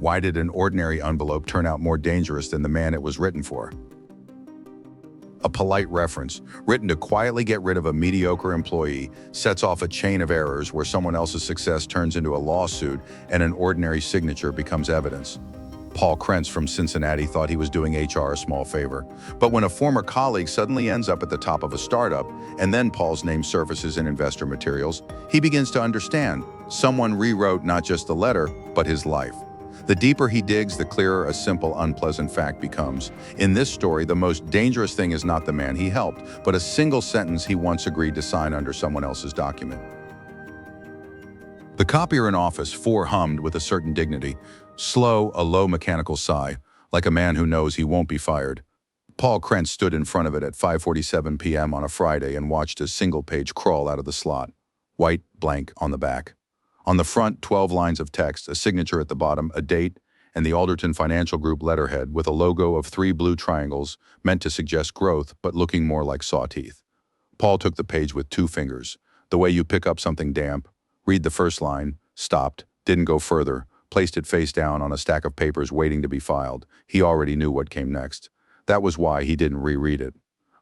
Why did an ordinary envelope turn out more dangerous than the man it was written for? A polite reference, written to quietly get rid of a mediocre employee, sets off a chain of errors where someone else's success turns into a lawsuit and an ordinary signature becomes evidence. Paul Krentz from Cincinnati thought he was doing HR a small favor. But when a former colleague suddenly ends up at the top of a startup, and then Paul's name surfaces in investor materials, he begins to understand. Someone rewrote not just the letter, but his life. The deeper he digs, the clearer a simple, unpleasant fact becomes. In this story, the most dangerous thing is not the man he helped, but a single sentence he once agreed to sign under someone else's document. The copier in office 4 hummed with a certain dignity, slow, a low mechanical sigh, like a man who knows he won't be fired. Paul Krentz stood in front of it at 5:47 p.m. on a Friday and watched a single page crawl out of the slot. White, blank on the back. On the front, 12 lines of text, a signature at the bottom, a date, and the Alderton Financial Group letterhead with a logo of 3 blue triangles meant to suggest growth, but looking more like saw teeth. Paul took the page with 2 fingers, the way you pick up something damp, read the first line, stopped, didn't go further, placed it face down on a stack of papers waiting to be filed. He already knew what came next. That was why he didn't reread it.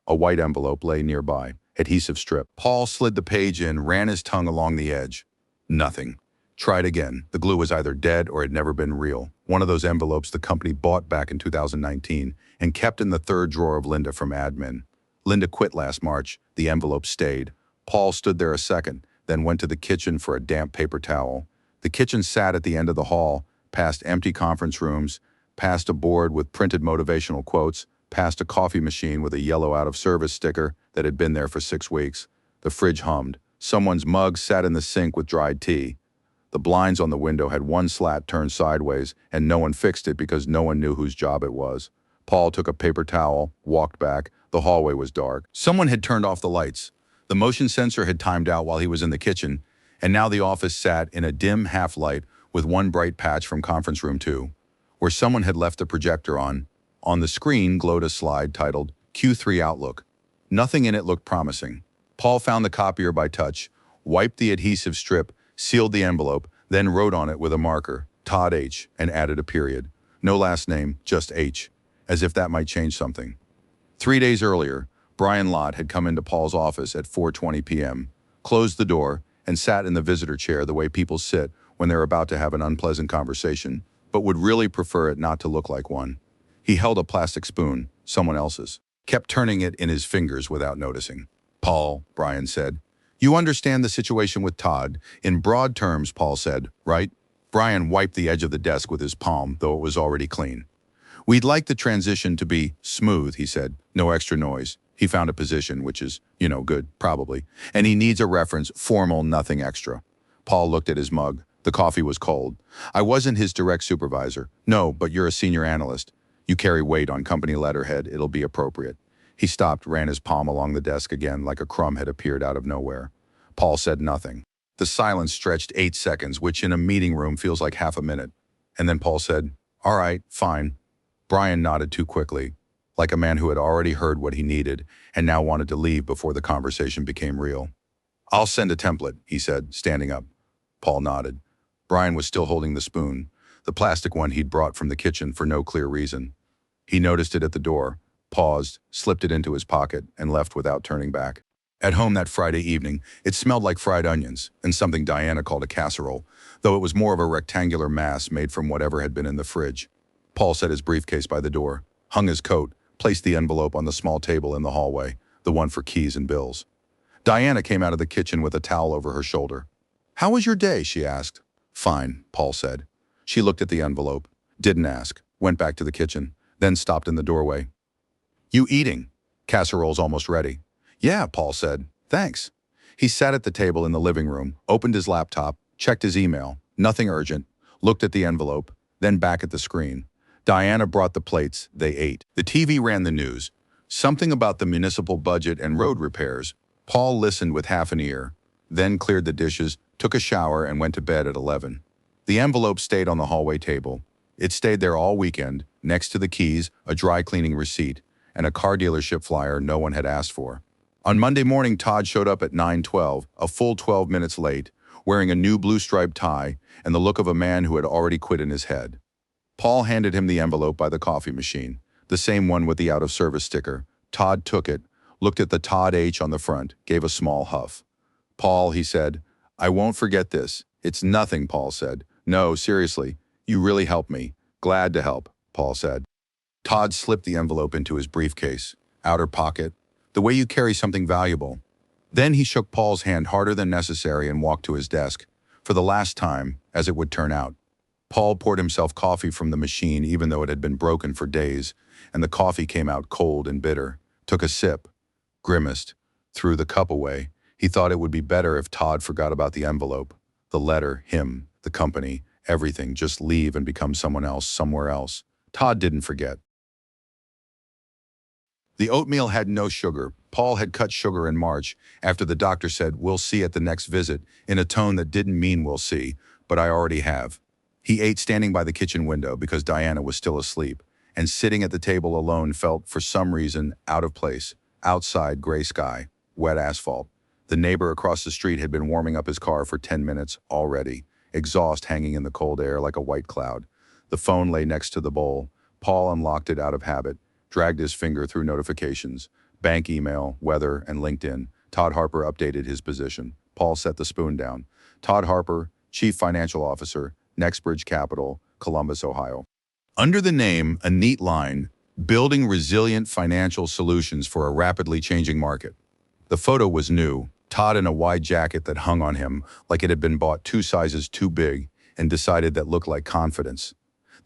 A white envelope lay nearby, adhesive strip. Paul slid the page in, ran his tongue along the edge. Nothing. Tried again. The glue was either dead or had never been real. One of those envelopes the company bought back in 2019 and kept in the 3rd drawer of Linda from admin. Linda quit last March. The envelope stayed. Paul stood there a second, then went to the kitchen for a damp paper towel. The kitchen sat at the end of the hall, past empty conference rooms, past a board with printed motivational quotes, past a coffee machine with a yellow out-of-service sticker that had been there for 6 weeks. The fridge hummed. Someone's mug sat in the sink with dried tea. The blinds on the window had one slat turned sideways, and no one fixed it because no one knew whose job it was. Paul took a paper towel, walked back. The hallway was dark. Someone had turned off the lights. The motion sensor had timed out while he was in the kitchen, and now the office sat in a dim half-light with one bright patch from conference room 2, where someone had left the projector on. On the screen glowed a slide titled Q3 Outlook. Nothing in it looked promising. Paul found the copier by touch, wiped the adhesive strip, sealed the envelope, then wrote on it with a marker, Todd H., and added a period. No last name, just H, as if that might change something. 3 days earlier, Brian Lott had come into Paul's office at 4:20 p.m., closed the door, and sat in the visitor chair the way people sit when they're about to have an unpleasant conversation, but would really prefer it not to look like one. He held a plastic spoon, someone else's, kept turning it in his fingers without noticing. Paul, Brian said, you understand the situation with Todd. In broad terms, Paul said, right? Brian wiped the edge of the desk with his palm, though it was already clean. We'd like the transition to be smooth, he said. No extra noise. He found a position, which is, good, probably. And he needs a reference, formal, nothing extra. Paul looked at his mug. The coffee was cold. I wasn't his direct supervisor. No, but you're a senior analyst. You carry weight on company letterhead. It'll be appropriate. He stopped, ran his palm along the desk again like a crumb had appeared out of nowhere. Paul said nothing. The silence stretched 8 seconds, which in a meeting room feels like half a minute. And then Paul said, all right, fine. Brian nodded too quickly, like a man who had already heard what he needed and now wanted to leave before the conversation became real. I'll send a template, he said, standing up. Paul nodded. Brian was still holding the spoon, the plastic one he'd brought from the kitchen for no clear reason. He noticed it at the door, paused, slipped it into his pocket, and left without turning back. At home that Friday evening, it smelled like fried onions and something Diana called a casserole, though it was more of a rectangular mass made from whatever had been in the fridge. Paul set his briefcase by the door, hung his coat, placed the envelope on the small table in the hallway, the one for keys and bills. Diana came out of the kitchen with a towel over her shoulder. How was your day? She asked. Fine, Paul said. She looked at the envelope, didn't ask, went back to the kitchen, then stopped in the doorway. You eating? Casserole's almost ready. Yeah, Paul said. Thanks. He sat at the table in the living room, opened his laptop, checked his email, nothing urgent, looked at the envelope, then back at the screen. Diana brought the plates, they ate. The TV ran the news. Something about the municipal budget and road repairs. Paul listened with half an ear, then cleared the dishes, took a shower, and went to bed at 11. The envelope stayed on the hallway table. It stayed there all weekend, next to the keys, a dry cleaning receipt, and a car dealership flyer no one had asked for. On Monday morning, Todd showed up at 9:12, a full 12 minutes late, wearing a new blue striped tie and the look of a man who had already quit in his head. Paul handed him the envelope by the coffee machine, the same one with the out-of-service sticker. Todd took it, looked at the Todd H on the front, gave a small huff. "Paul," he said, "I won't forget this." "It's nothing," Paul said. "No, seriously, you really helped me." "Glad to help," Paul said. Todd slipped the envelope into his briefcase, outer pocket, the way you carry something valuable. Then he shook Paul's hand harder than necessary and walked to his desk, for the last time, as it would turn out. Paul poured himself coffee from the machine even though it had been broken for days, and the coffee came out cold and bitter. Took a sip, grimaced, threw the cup away. He thought it would be better if Todd forgot about the envelope, the letter, him, the company, everything, just leave and become someone else, somewhere else. Todd didn't forget. The oatmeal had no sugar. Paul had cut sugar in March after the doctor said, "We'll see at the next visit," in a tone that didn't mean we'll see, but I already have. He ate standing by the kitchen window because Diana was still asleep, and sitting at the table alone felt, for some reason, out of place. Outside, gray sky, wet asphalt. The neighbor across the street had been warming up his car for 10 minutes already, exhaust hanging in the cold air like a white cloud. The phone lay next to the bowl. Paul unlocked it out of habit, dragged his finger through notifications, bank email, weather, and LinkedIn. Todd Harper updated his position. Paul set the spoon down. Todd Harper, Chief Financial Officer, Nexbridge Capital, Columbus, Ohio. Under the name, a neat line, "Building Resilient Financial Solutions for a Rapidly Changing Market." The photo was new, Todd in a wide jacket that hung on him like it had been bought 2 sizes too big and decided that looked like confidence.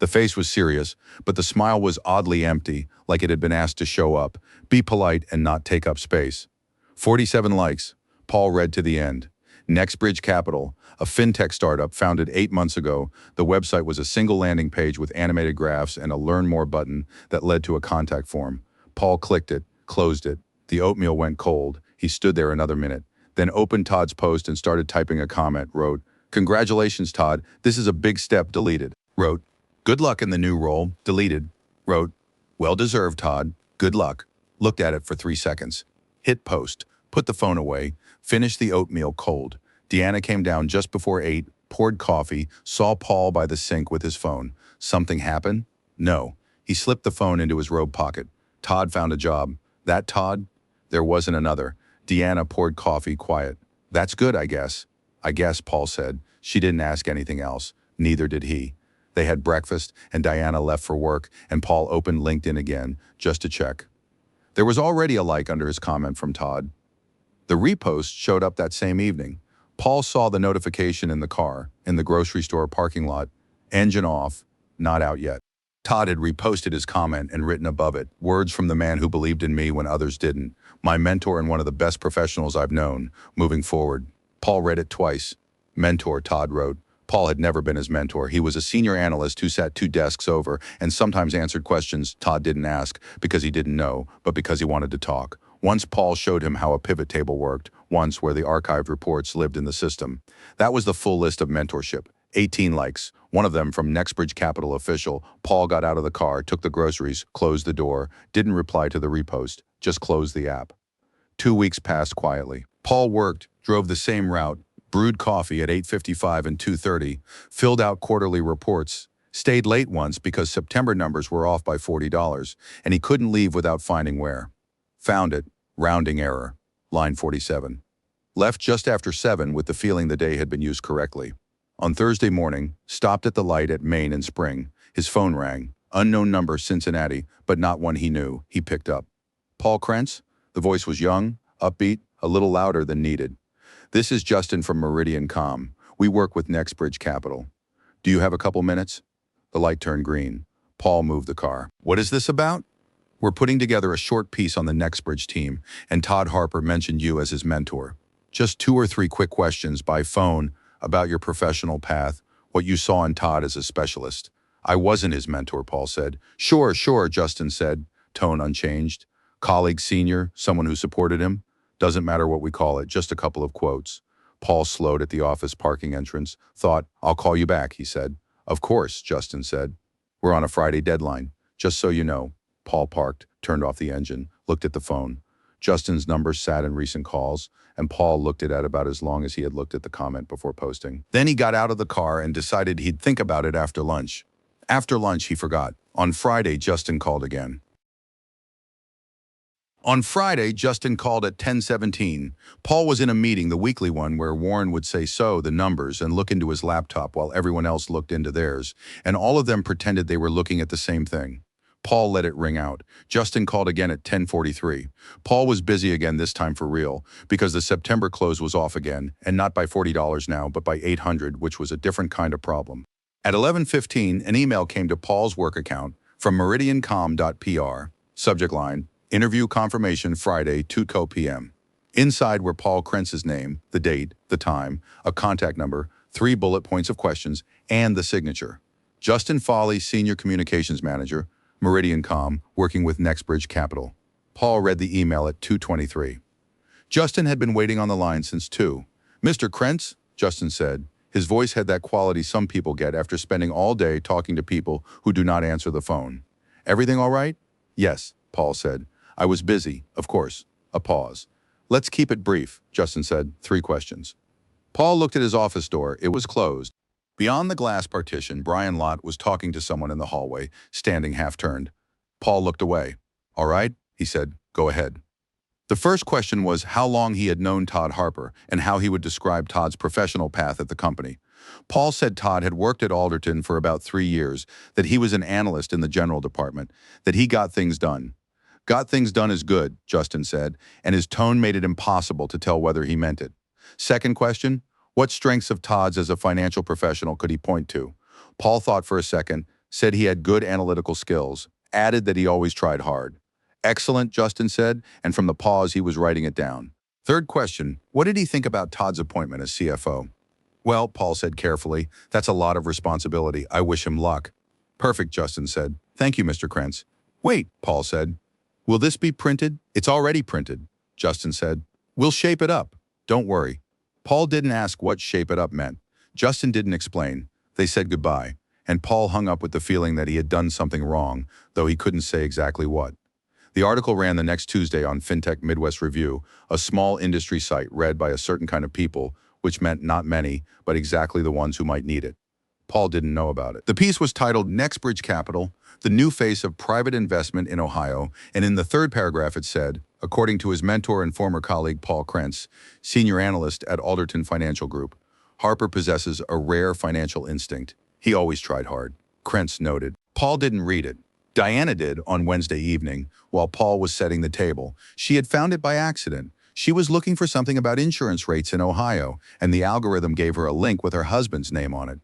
The face was serious, but the smile was oddly empty, like it had been asked to show up, be polite and not take up space. 47 likes. Paul read to the end. Nexbridge Capital, a fintech startup founded 8 months ago. The website was a single landing page with animated graphs and a Learn More button that led to a contact form. Paul clicked it, closed it. The oatmeal went cold. He stood there another minute, then opened Todd's post and started typing a comment. Wrote, "Congratulations, Todd. This is a big step." Deleted. Wrote, "Good luck in the new role." Deleted. Wrote, "Well deserved, Todd. Good luck." Looked at it for 3 seconds. Hit post. Put the phone away. Finished the oatmeal cold. Deanna came down just before 8, poured coffee, saw Paul by the sink with his phone. Something happened? No. He slipped the phone into his robe pocket. Todd found a job. That Todd? There wasn't another. Deanna poured coffee quiet. "That's good, I guess." "I guess," Paul said. She didn't ask anything else. Neither did he. They had breakfast, and Diana left for work, and Paul opened LinkedIn again, just to check. There was already a like under his comment from Todd. The repost showed up that same evening. Paul saw the notification in the car, in the grocery store parking lot. Engine off, not out yet. Todd had reposted his comment and written above it, "Words from the man who believed in me when others didn't. My mentor and one of the best professionals I've known, moving forward." Paul read it twice. Mentor, Todd wrote. Paul had never been his mentor. He was a senior analyst who sat 2 desks over and sometimes answered questions Todd didn't ask because he didn't know, but because he wanted to talk. Once Paul showed him how a pivot table worked, once where the archived reports lived in the system. That was the full list of mentorship. 18 likes, one of them from Nexbridge Capital official. Paul got out of the car, took the groceries, closed the door, didn't reply to the repost, just closed the app. 2 weeks passed quietly. Paul worked, drove the same route, brewed coffee at 8:55 and 2:30, filled out quarterly reports, stayed late once because September numbers were off by $40, and he couldn't leave without finding where. Found it, rounding error, line 47. Left just after 7 with the feeling the day had been used correctly. On Thursday morning, stopped at the light at Main and Spring. His phone rang. Unknown number, Cincinnati, but not one he knew. He picked up. "Paul Krentz?" The voice was young, upbeat, a little louder than needed. "This is Justin from Meridian Com. We work with Nexbridge Capital. Do you have a couple minutes?" The light turned green. Paul moved the car. "What is this about?" "We're putting together a short piece on the Nexbridge team, and Todd Harper mentioned you as his mentor. Just 2 or 3 quick questions by phone about your professional path, what you saw in Todd as a specialist." "I wasn't his mentor," Paul said. Sure, Justin said, tone unchanged. "Colleague, senior, someone who supported him? Doesn't matter what we call it, just a couple of quotes." Paul slowed at the office parking entrance, thought, "I'll call you back," he said. "Of course," Justin said. "We're on a Friday deadline, just so you know." Paul parked, turned off the engine, looked at the phone. Justin's number sat in recent calls, and Paul looked at it about as long as he had looked at the comment before posting. Then he got out of the car and decided he'd think about it after lunch. After lunch, he forgot. On Friday, Justin called again. On Friday, Justin called at 10:17. Paul was in a meeting, the weekly one, where Warren would say the numbers, and look into his laptop while everyone else looked into theirs, and all of them pretended they were looking at the same thing. Paul let it ring out. Justin called again at 10:43. Paul was busy again, this time for real, because the September close was off again, and not by $40 now, but by $800, which was a different kind of problem. At 11:15, an email came to Paul's work account from meridiancom.pr. Subject line, Interview confirmation Friday, 2:00 p.m. Inside were Paul Krentz's name, the date, the time, a contact number, 3 bullet points of questions, and the signature. Justin Foley, Senior Communications Manager, Meridian.com, working with Nextbridge Capital. Paul read the email at 2:23. Justin had been waiting on the line since 2. "Mr. Krentz," Justin said. His voice had that quality some people get after spending all day talking to people who do not answer the phone. "Everything all right?" "Yes," Paul said. "I was busy, of course." A pause. "Let's keep it brief," Justin said. 3 questions. Paul looked at his office door. It was closed. Beyond the glass partition, Brian Lott was talking to someone in the hallway, standing half-turned. Paul looked away. "All right," he said. "Go ahead." The first question was how long he had known Todd Harper and how he would describe Todd's professional path at the company. Paul said Todd had worked at Alderton for about 3 years, that he was an analyst in the general department, that he got things done. "Got things done is good," Justin said, and his tone made it impossible to tell whether he meant it. Second question, what strengths of Todd's as a financial professional could he point to? Paul thought for a second, said he had good analytical skills, added that he always tried hard. "Excellent," Justin said, and from the pause he was writing it down. Third question, what did he think about Todd's appointment as CFO? "Well," Paul said carefully, "that's a lot of responsibility. I wish him luck." "Perfect," Justin said. "Thank you, Mr. Krentz." "Wait," Paul said. "Will this be printed?" "It's already printed," Justin said. "We'll shape it up. Don't worry." Paul didn't ask what shape it up meant. Justin didn't explain. They said goodbye, and Paul hung up with the feeling that he had done something wrong, though he couldn't say exactly what. The article ran the next Tuesday on FinTech Midwest Review, a small industry site read by a certain kind of people, which meant not many, but exactly the ones who might need it. Paul didn't know about it. The piece was titled Nextbridge Capital, the new face of private investment in Ohio, and in the third paragraph it said, according to his mentor and former colleague Paul Krentz, senior analyst at Alderton Financial Group, Harper possesses a rare financial instinct. He always tried hard. Krentz noted. Paul didn't read it. Diana did on Wednesday evening, while Paul was setting the table. She had found it by accident. She was looking for something about insurance rates in Ohio, and the algorithm gave her a link with her husband's name on it.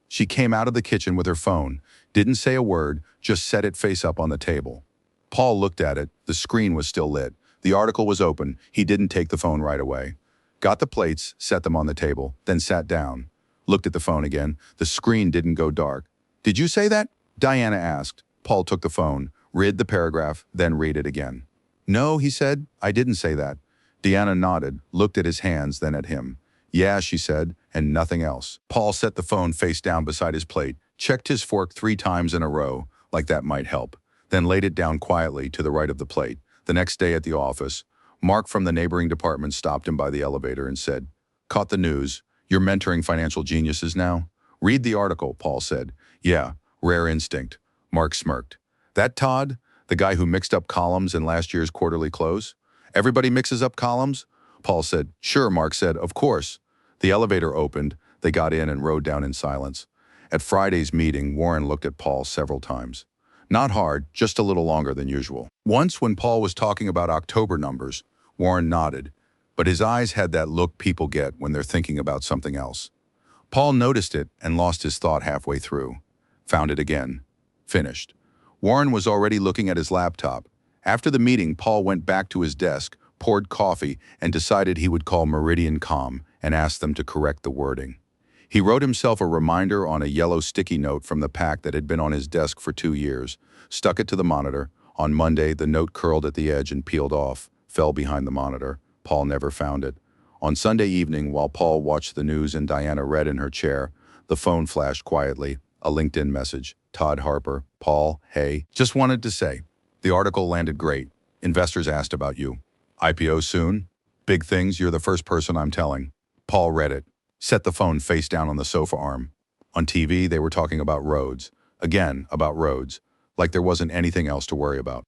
She came out of the kitchen with her phone, didn't say a word, just set it face up on the table. Paul looked at it. The screen was still lit. The article was open. He didn't take the phone right away. Got the plates, set them on the table, then sat down. Looked at the phone again. The screen didn't go dark. "Did you say that?" Diana asked. Paul took the phone, read the paragraph, then read it again. "No," he said, "I didn't say that." Diana nodded, looked at his hands, then at him. "Yeah," she said, and nothing else. Paul set the phone face down beside his plate, checked his fork 3 times in a row, like that might help, then laid it down quietly to the right of the plate. The next day at the office, Mark from the neighboring department stopped him by the elevator and said, "Caught the news. You're mentoring financial geniuses now?" "Read the article," Paul said. "Yeah, rare instinct." Mark smirked. "That Todd, the guy who mixed up columns in last year's quarterly close?" "Everybody mixes up columns?" Paul said. "Sure," Mark said. "Of course." The elevator opened. They got in and rode down in silence. At Friday's meeting, Warren looked at Paul several times. Not hard, just a little longer than usual. Once, when Paul was talking about October numbers, Warren nodded, but his eyes had that look people get when they're thinking about something else. Paul noticed it and lost his thought halfway through. Found it again. Finished. Warren was already looking at his laptop. After the meeting, Paul went back to his desk, poured coffee, and decided he would call Meridian.com and ask them to correct the wording. He wrote himself a reminder on a yellow sticky note from the pack that had been on his desk for 2 years, stuck it to the monitor. On Monday, the note curled at the edge and peeled off, fell behind the monitor. Paul never found it. On Sunday evening, while Paul watched the news and Diana read in her chair, the phone flashed quietly, a LinkedIn message. "Todd Harper, Paul, hey, just wanted to say, the article landed great. Investors asked about you. IPO soon? Big things, you're the first person I'm telling." Paul read it. Set the phone face down on the sofa arm. On TV, they were talking about roads. Again, about roads, like there wasn't anything else to worry about.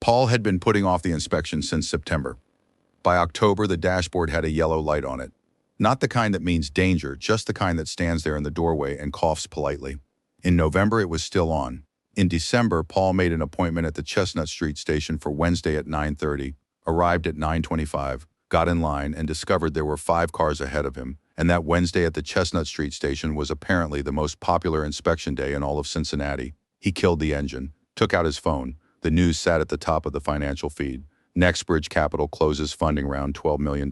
Paul had been putting off the inspection since September. By October, the dashboard had a yellow light on it. Not the kind that means danger, just the kind that stands there in the doorway and coughs politely. In November, it was still on. In December, Paul made an appointment at the Chestnut Street station for Wednesday at 9:30, arrived at 9:25, got in line, and discovered there were 5 cars ahead of him, and that Wednesday at the Chestnut Street station was apparently the most popular inspection day in all of Cincinnati. He killed the engine, took out his phone. The news sat at the top of the financial feed. Nextbridge Capital closes funding round $12 million.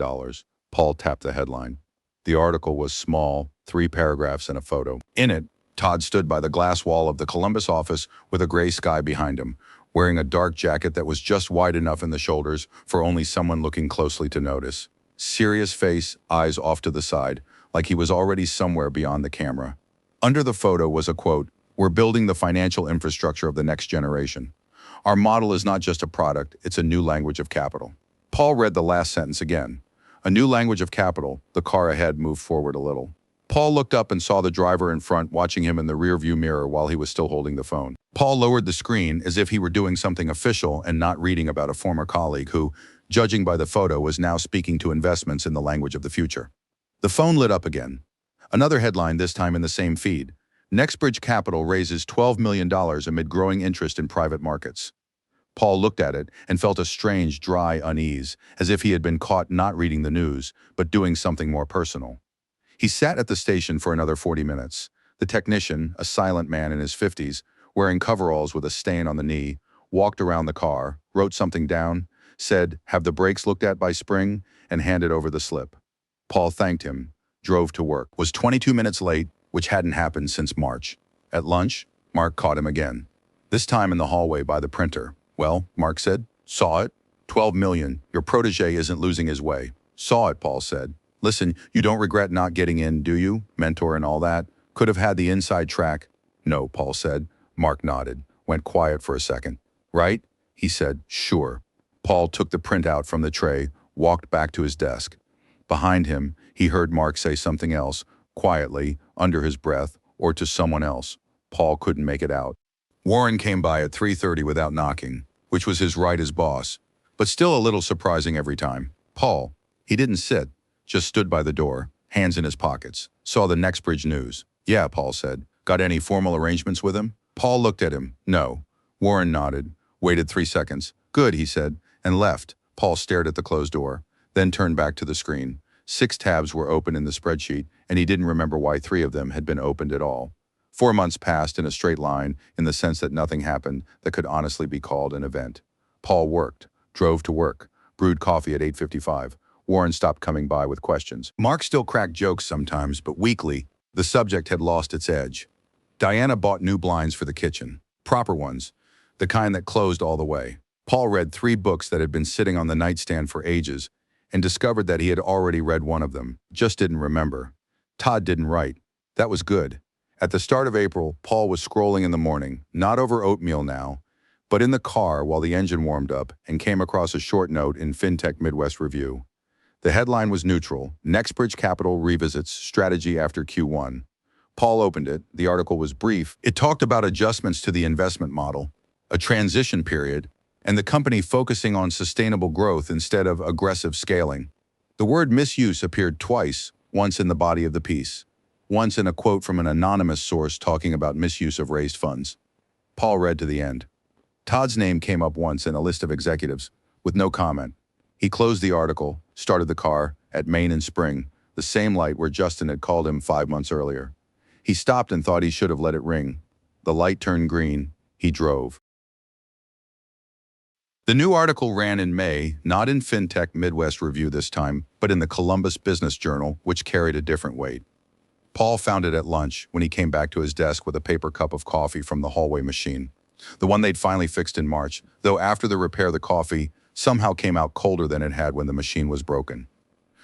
Paul tapped the headline. The article was small, 3 paragraphs and a photo. In it, Todd stood by the glass wall of the Columbus office with a gray sky behind him, wearing a dark jacket that was just wide enough in the shoulders for only someone looking closely to notice. Serious face, eyes off to the side, like he was already somewhere beyond the camera. Under the photo was a quote, "We're building the financial infrastructure of the next generation. Our model is not just a product, it's a new language of capital." Paul read the last sentence again. A new language of capital. The car ahead moved forward a little. Paul looked up and saw the driver in front watching him in the rearview mirror while he was still holding the phone. Paul lowered the screen as if he were doing something official and not reading about a former colleague who, judging by the photo, was now speaking to investments in the language of the future. The phone lit up again. Another headline, this time in the same feed. Nextbridge Capital raises $12 million amid growing interest in private markets. Paul looked at it and felt a strange, dry unease, as if he had been caught not reading the news, but doing something more personal. He sat at the station for another 40 minutes. The technician, a silent man in his 50s, wearing coveralls with a stain on the knee, walked around the car, wrote something down, said, "Have the brakes looked at by spring?" and handed over the slip. Paul thanked him, drove to work, was 22 minutes late, which hadn't happened since March. At lunch, Mark caught him again. This time in the hallway by the printer. "Well," Mark said. "Saw it. 12 million. Your protege isn't losing his way." "Saw it," Paul said. "Listen, you don't regret not getting in, do you? Mentor and all that. Could have had the inside track." "No," Paul said. Mark nodded, went quiet for a second. "Right?" He said, "Sure." Paul took the printout from the tray, walked back to his desk. Behind him, he heard Mark say something else, quietly, under his breath, or to someone else. Paul couldn't make it out. Warren came by at 3:30 without knocking, which was his right as boss, but still a little surprising every time. Paul, he didn't sit, just stood by the door, hands in his pockets, saw the Nextbridge news. "Yeah," Paul said. "Got any formal arrangements with him?" Paul looked at him. "No." Warren nodded, waited 3 seconds. "Good," he said, and left. Paul stared at the closed door, then turned back to the screen. 6 tabs were open in the spreadsheet, and he didn't remember why 3 of them had been opened at all. 4 months passed in a straight line in the sense that nothing happened that could honestly be called an event. Paul worked, drove to work, brewed coffee at 8:55. Warren stopped coming by with questions. Mark still cracked jokes sometimes, but weekly, the subject had lost its edge. Diana bought new blinds for the kitchen, proper ones, the kind that closed all the way. Paul read 3 books that had been sitting on the nightstand for ages and discovered that he had already read one of them, just didn't remember. Todd didn't write. That was good. At the start of April, Paul was scrolling in the morning, not over oatmeal now, but in the car while the engine warmed up, and came across a short note in FinTech Midwest Review. The headline was neutral: Nextbridge Capital revisits strategy after Q1. Paul opened it. The article was brief. It talked about adjustments to the investment model, a transition period, and the company focusing on sustainable growth instead of aggressive scaling. The word misuse appeared twice, once in the body of the piece, once in a quote from an anonymous source talking about misuse of raised funds. Paul read to the end. Todd's name came up once in a list of executives, with no comment. He closed the article, started the car, at Main and Spring, the same light where Justin had called him 5 months earlier. He stopped and thought he should have let it ring. The light turned green. He drove. The new article ran in May, not in FinTech Midwest Review this time, but in the Columbus Business Journal, which carried a different weight. Paul found it at lunch when he came back to his desk with a paper cup of coffee from the hallway machine, the one they'd finally fixed in March, though after the repair the coffee somehow came out colder than it had when the machine was broken.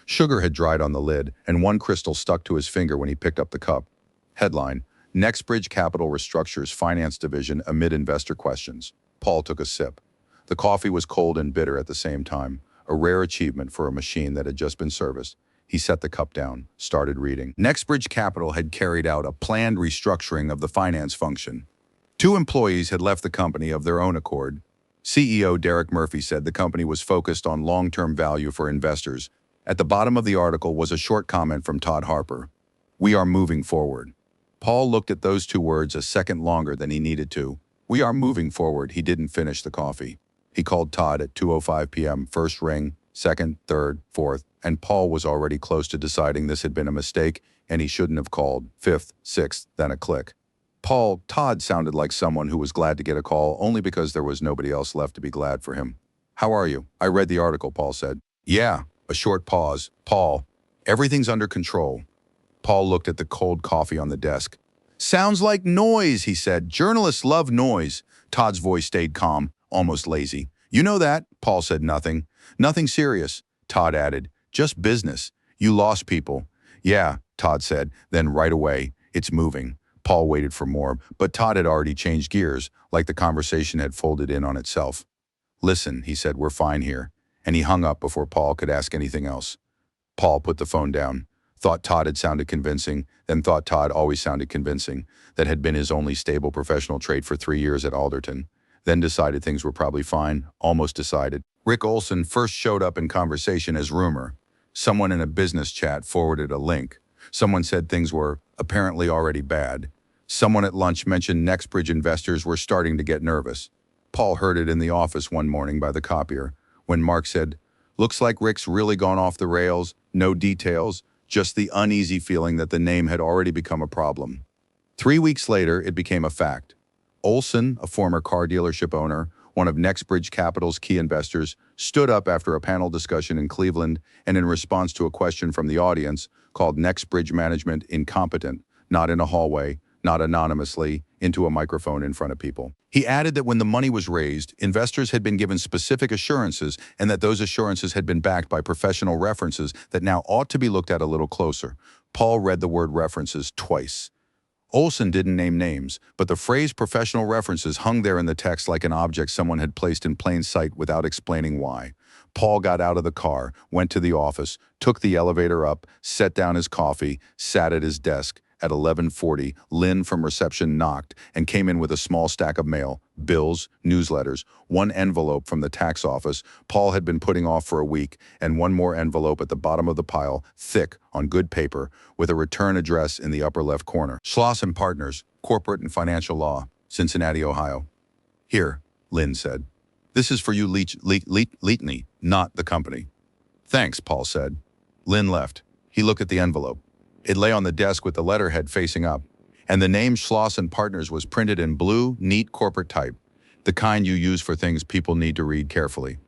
Sugar had dried on the lid, and one crystal stuck to his finger when he picked up the cup. Headline: Nextbridge Capital restructures finance division amid investor questions. Paul took a sip. The coffee was cold and bitter at the same time, a rare achievement for a machine that had just been serviced. He set the cup down, started reading. Nextbridge Capital had carried out a planned restructuring of the finance function. 2 employees had left the company of their own accord. CEO Derek Murphy said the company was focused on long-term value for investors. At the bottom of the article was a short comment from Todd Harper. "We are moving forward." Paul looked at those 2 words a second longer than he needed to. "We are moving forward." He didn't finish the coffee. He called Todd at 2:05 p.m. First ring, second, third, fourth, and Paul was already close to deciding this had been a mistake and he shouldn't have called. Fifth, sixth, then a click. Todd sounded like someone who was glad to get a call only because there was nobody else left to be glad for him. "How are you?" "I read the article," Paul said. "Yeah." A short pause. "Paul, everything's under control." Paul looked at the cold coffee on the desk. "Sounds like noise," he said. "Journalists love noise." Todd's voice stayed calm, almost lazy. "You know that." Paul said nothing. "Nothing serious," Todd added. "Just business. You lost people." "Yeah," Todd said. Then right away, "It's moving." Paul waited for more, but Todd had already changed gears, like the conversation had folded in on itself. "Listen," he said, "we're fine here." And he hung up before Paul could ask anything else. Paul put the phone down. Thought Todd had sounded convincing, then thought Todd always sounded convincing. That had been his only stable professional trait for 3 years at Alderton. Then decided things were probably fine, almost decided. Rick Olson first showed up in conversation as rumor. Someone in a business chat forwarded a link. Someone said things were apparently already bad. Someone at lunch mentioned Nextbridge investors were starting to get nervous. Paul heard it in the office one morning by the copier, when Mark said, "Looks like Rick's really gone off the rails, no details, just the uneasy feeling that the name had already become a problem." 3 weeks later, it became a fact. Olson, a former car dealership owner, one of Nextbridge Capital's key investors, stood up after a panel discussion in Cleveland and in response to a question from the audience, called Nextbridge management incompetent, not in a hallway, not anonymously, into a microphone in front of people. He added that when the money was raised, investors had been given specific assurances and that those assurances had been backed by professional references that now ought to be looked at a little closer. Paul read the word references twice. Olson didn't name names, but the phrase professional references hung there in the text like an object someone had placed in plain sight without explaining why. Paul got out of the car, went to the office, took the elevator up, set down his coffee, sat at his desk. At 11:40, Lynn from reception knocked and came in with a small stack of mail, bills, newsletters, 1 envelope from the tax office Paul had been putting off for a week, and 1 more envelope at the bottom of the pile, thick, on good paper, with a return address in the upper left corner. "Schloss and Partners, Corporate and Financial Law, Cincinnati, Ohio." "Here," Lynn said. "This is for you, Leetney, not the company." "Thanks," Paul said. Lynn left. He looked at the envelope. It lay on the desk with the letterhead facing up, and the name Schloss and Partners was printed in blue, neat corporate type, the kind you use for things people need to read carefully.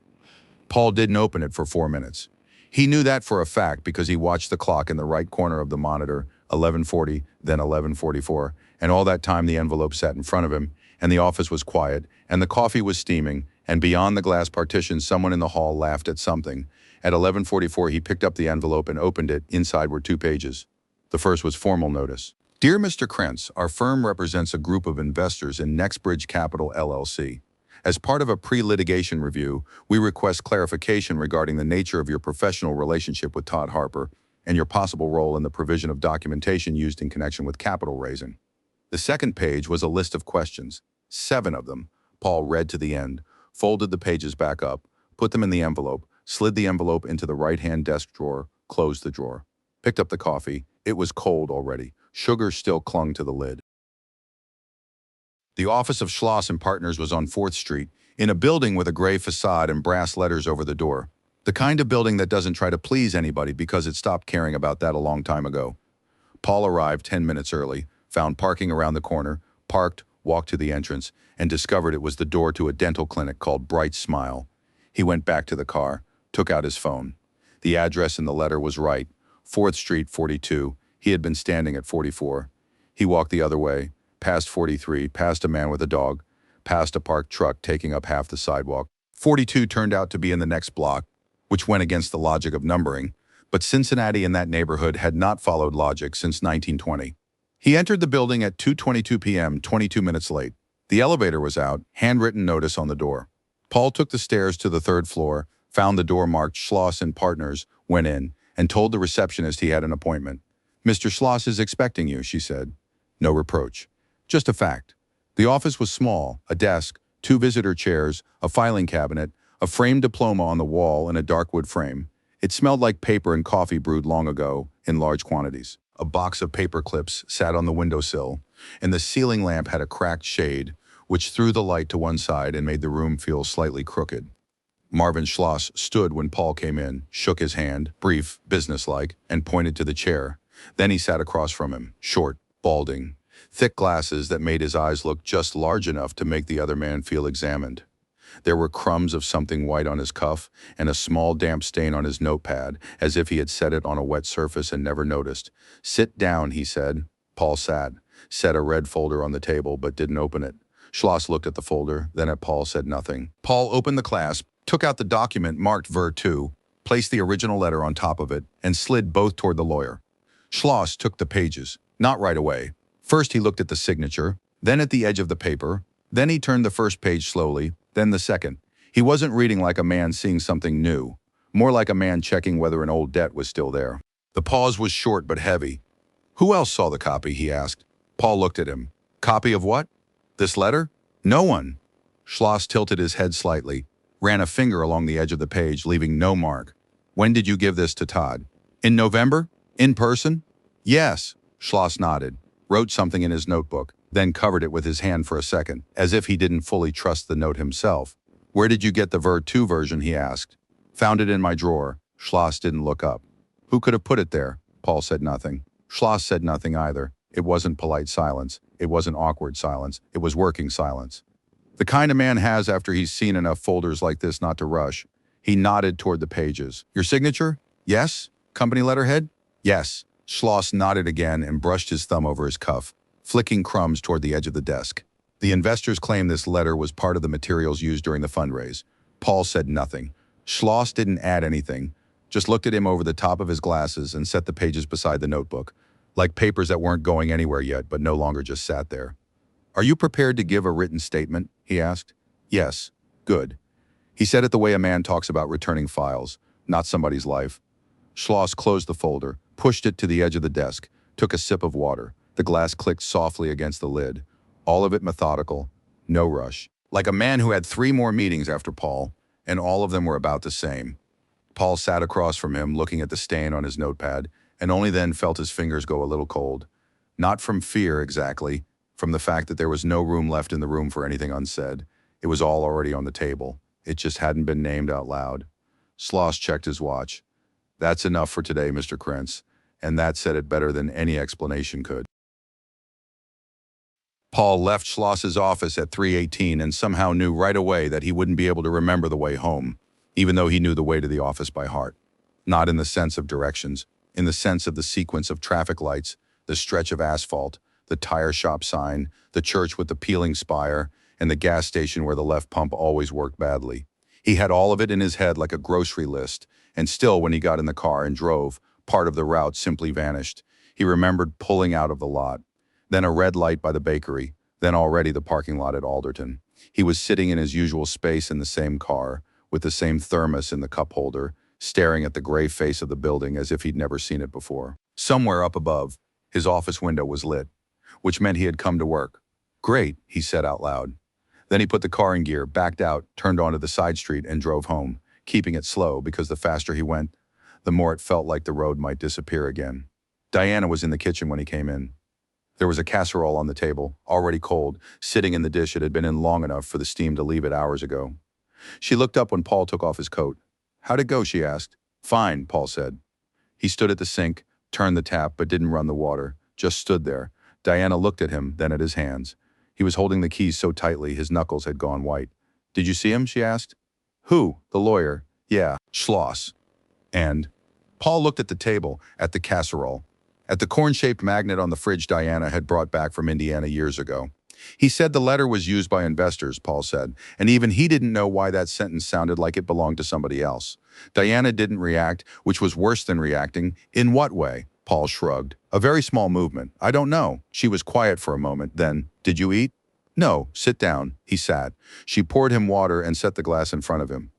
Paul didn't open it for 4 minutes. He knew that for a fact because he watched the clock in the right corner of the monitor, 11:40, then 11:44, and all that time the envelope sat in front of him, and the office was quiet, and the coffee was steaming, and beyond the glass partition someone in the hall laughed at something. At 11:44 he picked up the envelope and opened it. Inside were 2 pages. The first was formal notice. "Dear Mr. Krentz, our firm represents a group of investors in Nextbridge Capital LLC. As part of a pre-litigation review, we request clarification regarding the nature of your professional relationship with Todd Harper and your possible role in the provision of documentation used in connection with capital raising." The second page was a list of questions, 7 of them. Paul read to the end, folded the pages back up, put them in the envelope, slid the envelope into the right-hand desk drawer, closed the drawer. Picked up the coffee. It was cold already. Sugar still clung to the lid. The office of Schloss and Partners was on 4th Street, in a building with a gray facade and brass letters over the door. The kind of building that doesn't try to please anybody because it stopped caring about that a long time ago. Paul arrived 10 minutes early, found parking around the corner, parked, walked to the entrance, and discovered it was the door to a dental clinic called Bright Smile. He went back to the car, took out his phone. The address in the letter was right. 4th Street, 42. He had been standing at 44. He walked the other way, past 43, past a man with a dog, past a parked truck taking up half the sidewalk. 42 turned out to be in the next block, which went against the logic of numbering, but Cincinnati and that neighborhood had not followed logic since 1920. He entered the building at 2:22 p.m., 22 minutes late. The elevator was out, handwritten notice on the door. Paul took the stairs to the 3rd floor, found the door marked Schloss and Partners, went in, and told the receptionist he had an appointment. "Mr. Schloss is expecting you," she said. No reproach. Just a fact. The office was small, a desk, 2 visitor chairs, a filing cabinet, a framed diploma on the wall in a dark wood frame. It smelled like paper and coffee brewed long ago, in large quantities. A box of paper clips sat on the windowsill, and the ceiling lamp had a cracked shade, which threw the light to one side and made the room feel slightly crooked. Marvin Schloss stood when Paul came in, shook his hand, brief, businesslike, and pointed to the chair. Then he sat across from him, short, balding, thick glasses that made his eyes look just large enough to make the other man feel examined. There were crumbs of something white on his cuff and a small damp stain on his notepad, as if he had set it on a wet surface and never noticed. "Sit down," he said. Paul sat, set a red folder on the table, but didn't open it. Schloss looked at the folder, then at Paul, said nothing. Paul opened the clasp, took out the document marked Ver 2, placed the original letter on top of it, and slid both toward the lawyer. Schloss took the pages, not right away. First he looked at the signature, then at the edge of the paper, then he turned the first page slowly, then the second. He wasn't reading like a man seeing something new, more like a man checking whether an old debt was still there. The pause was short but heavy. "Who else saw the copy?" he asked. Paul looked at him. "Copy of what? This letter?" "No one." Schloss tilted his head slightly, ran a finger along the edge of the page, leaving no mark. "When did you give this to Todd?" "In November? In person?" "Yes." Schloss nodded, wrote something in his notebook, then covered it with his hand for a second, as if he didn't fully trust the note himself. "Where did you get the Ver 2 version?" he asked. "Found it in my drawer." Schloss didn't look up. "Who could have put it there?" Paul said nothing. Schloss said nothing either. It wasn't polite silence. It wasn't awkward silence. It was working silence. The kind a man has after he's seen enough folders like this not to rush. He nodded toward the pages. "Your signature?" "Yes." "Company letterhead?" "Yes." Schloss nodded again and brushed his thumb over his cuff, flicking crumbs toward the edge of the desk. The investors claimed this letter was part of the materials used during the fundraise. Paul said nothing. Schloss didn't add anything, just looked at him over the top of his glasses and set the pages beside the notebook, like papers that weren't going anywhere yet but no longer just sat there. "Are you prepared to give a written statement?" he asked. "Yes." "Good." He said it the way a man talks about returning files, not somebody's life. Schloss closed the folder, pushed it to the edge of the desk, took a sip of water. The glass clicked softly against the lid, all of it methodical, no rush. Like a man who had 3 more meetings after Paul, and all of them were about the same. Paul sat across from him, looking at the stain on his notepad, and only then felt his fingers go a little cold. Not from fear, exactly, from the fact that there was no room left in the room for anything unsaid. It was all already on the table. It just hadn't been named out loud. Schloss checked his watch. "That's enough for today, Mr. Krentz," and that said it better than any explanation could. Paul left Schloss's office at 3:18 and somehow knew right away that he wouldn't be able to remember the way home, even though he knew the way to the office by heart. Not in the sense of directions, in the sense of the sequence of traffic lights, the stretch of asphalt, the tire shop sign, the church with the peeling spire, and the gas station where the left pump always worked badly. He had all of it in his head like a grocery list, and still when he got in the car and drove, part of the route simply vanished. He remembered pulling out of the lot, then a red light by the bakery, then already the parking lot at Alderton. He was sitting in his usual space in the same car, with the same thermos in the cup holder, staring at the gray face of the building as if he'd never seen it before. Somewhere up above, his office window was lit, which meant he had come to work. "Great," he said out loud. Then he put the car in gear, backed out, turned onto the side street, and drove home, keeping it slow because the faster he went, the more it felt like the road might disappear again. Diana was in the kitchen when he came in. There was a casserole on the table, already cold, sitting in the dish it had been in long enough for the steam to leave it hours ago. She looked up when Paul took off his coat. "How'd it go?" she asked. "Fine," Paul said. He stood at the sink, turned the tap but didn't run the water, just stood there. Diana looked at him, then at his hands. He was holding the keys so tightly his knuckles had gone white. "Did you see him?" she asked. "Who? The lawyer?" "Yeah, Schloss." And Paul looked at the table, at the casserole, at the corn-shaped magnet on the fridge Diana had brought back from Indiana years ago. He said the letter was used by investors, Paul said, and even he didn't know why that sentence sounded like it belonged to somebody else. Diana didn't react, which was worse than reacting. "In what way?" Paul shrugged. "A very small movement. I don't know." She was quiet for a moment, then, "Did you eat?" "No, sit down." He sat. She poured him water and set the glass in front of him.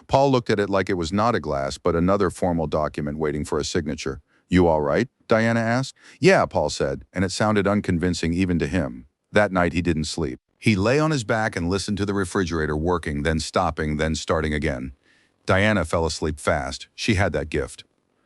Paul looked at it like it was not a glass, but another formal document waiting for a signature. "You all right?" Diana asked. "Yeah," Paul said, and it sounded unconvincing even to him. That night he didn't sleep. He lay on his back and listened to the refrigerator working, then stopping, then starting again. Diana fell asleep fast. She had that gift.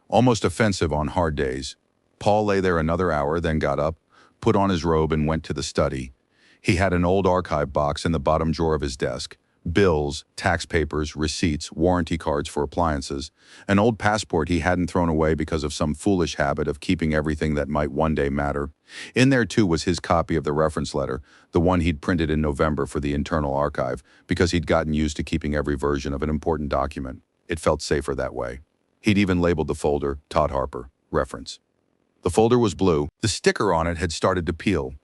Almost offensive on hard days. Paul lay there another hour, then got up, put on his robe and went to the study. He had an old archive box in the bottom drawer of his desk. Bills, tax papers, receipts, warranty cards for appliances, an old passport he hadn't thrown away because of some foolish habit of keeping everything that might one day matter. In there too was his copy of the reference letter, the one he'd printed in November for the internal archive, because he'd gotten used to keeping every version of an important document. It felt safer that way. He'd even labeled the folder, Todd Harper, reference. The folder was blue. The sticker on it had started to peel.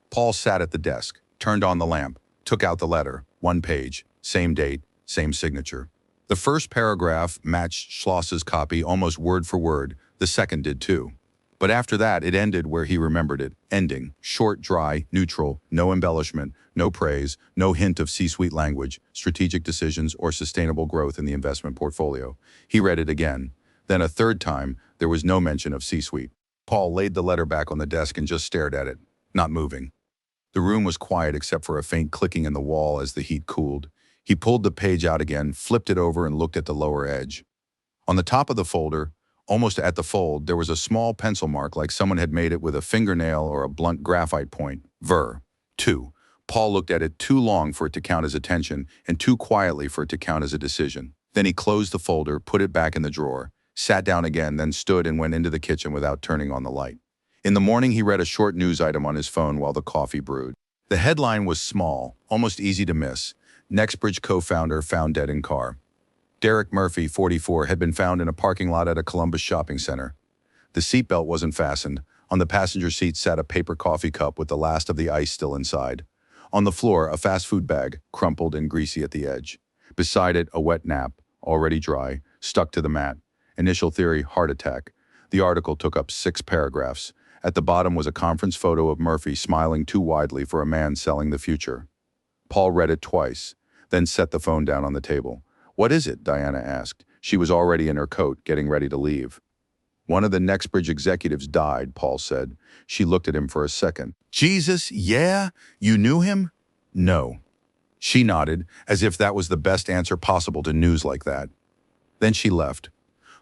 Paul sat at the desk, turned on the lamp, took out the letter, one page. Same date, same signature. The first paragraph matched Schloss's copy almost word for word. The second did too. But after that, it ended where he remembered it, ending, short, dry, neutral, no embellishment, no praise, no hint of C-suite language, strategic decisions, or sustainable growth in the investment portfolio. He read it again. Then a third time, there was no mention of C-suite. Paul laid the letter back on the desk and just stared at it, not moving. The room was quiet except for a faint clicking in the wall as the heat cooled. He pulled the page out again, flipped it over, and looked at the lower edge. On the top of the folder, almost at the fold, there was a small pencil mark like someone had made it with a fingernail or a blunt graphite point. Ver. 2. Paul looked at it too long for it to count as attention and too quietly for it to count as a decision. Then he closed the folder, put it back in the drawer, sat down again, then stood and went into the kitchen without turning on the light. In the morning, he read a short news item on his phone while the coffee brewed. The headline was small, almost easy to miss. Nextbridge co-founder found dead in car. Derek Murphy, 44, had been found in a parking lot at a Columbus shopping center. The seatbelt wasn't fastened. On the passenger seat sat a paper coffee cup with the last of the ice still inside. On the floor, a fast food bag, crumpled and greasy at the edge. Beside it, a wet nap, already dry, stuck to the mat. Initial theory, heart attack. The article took up 6 paragraphs. At the bottom was a conference photo of Murphy smiling too widely for a man selling the future. Paul read it twice, then set the phone down on the table. "What is it?" Diana asked. She was already in her coat, getting ready to leave. "One of the Nextbridge executives died," Paul said. She looked at him for a second. "Jesus, yeah? You knew him?" "No." She nodded, as if that was the best answer possible to news like that. Then she left.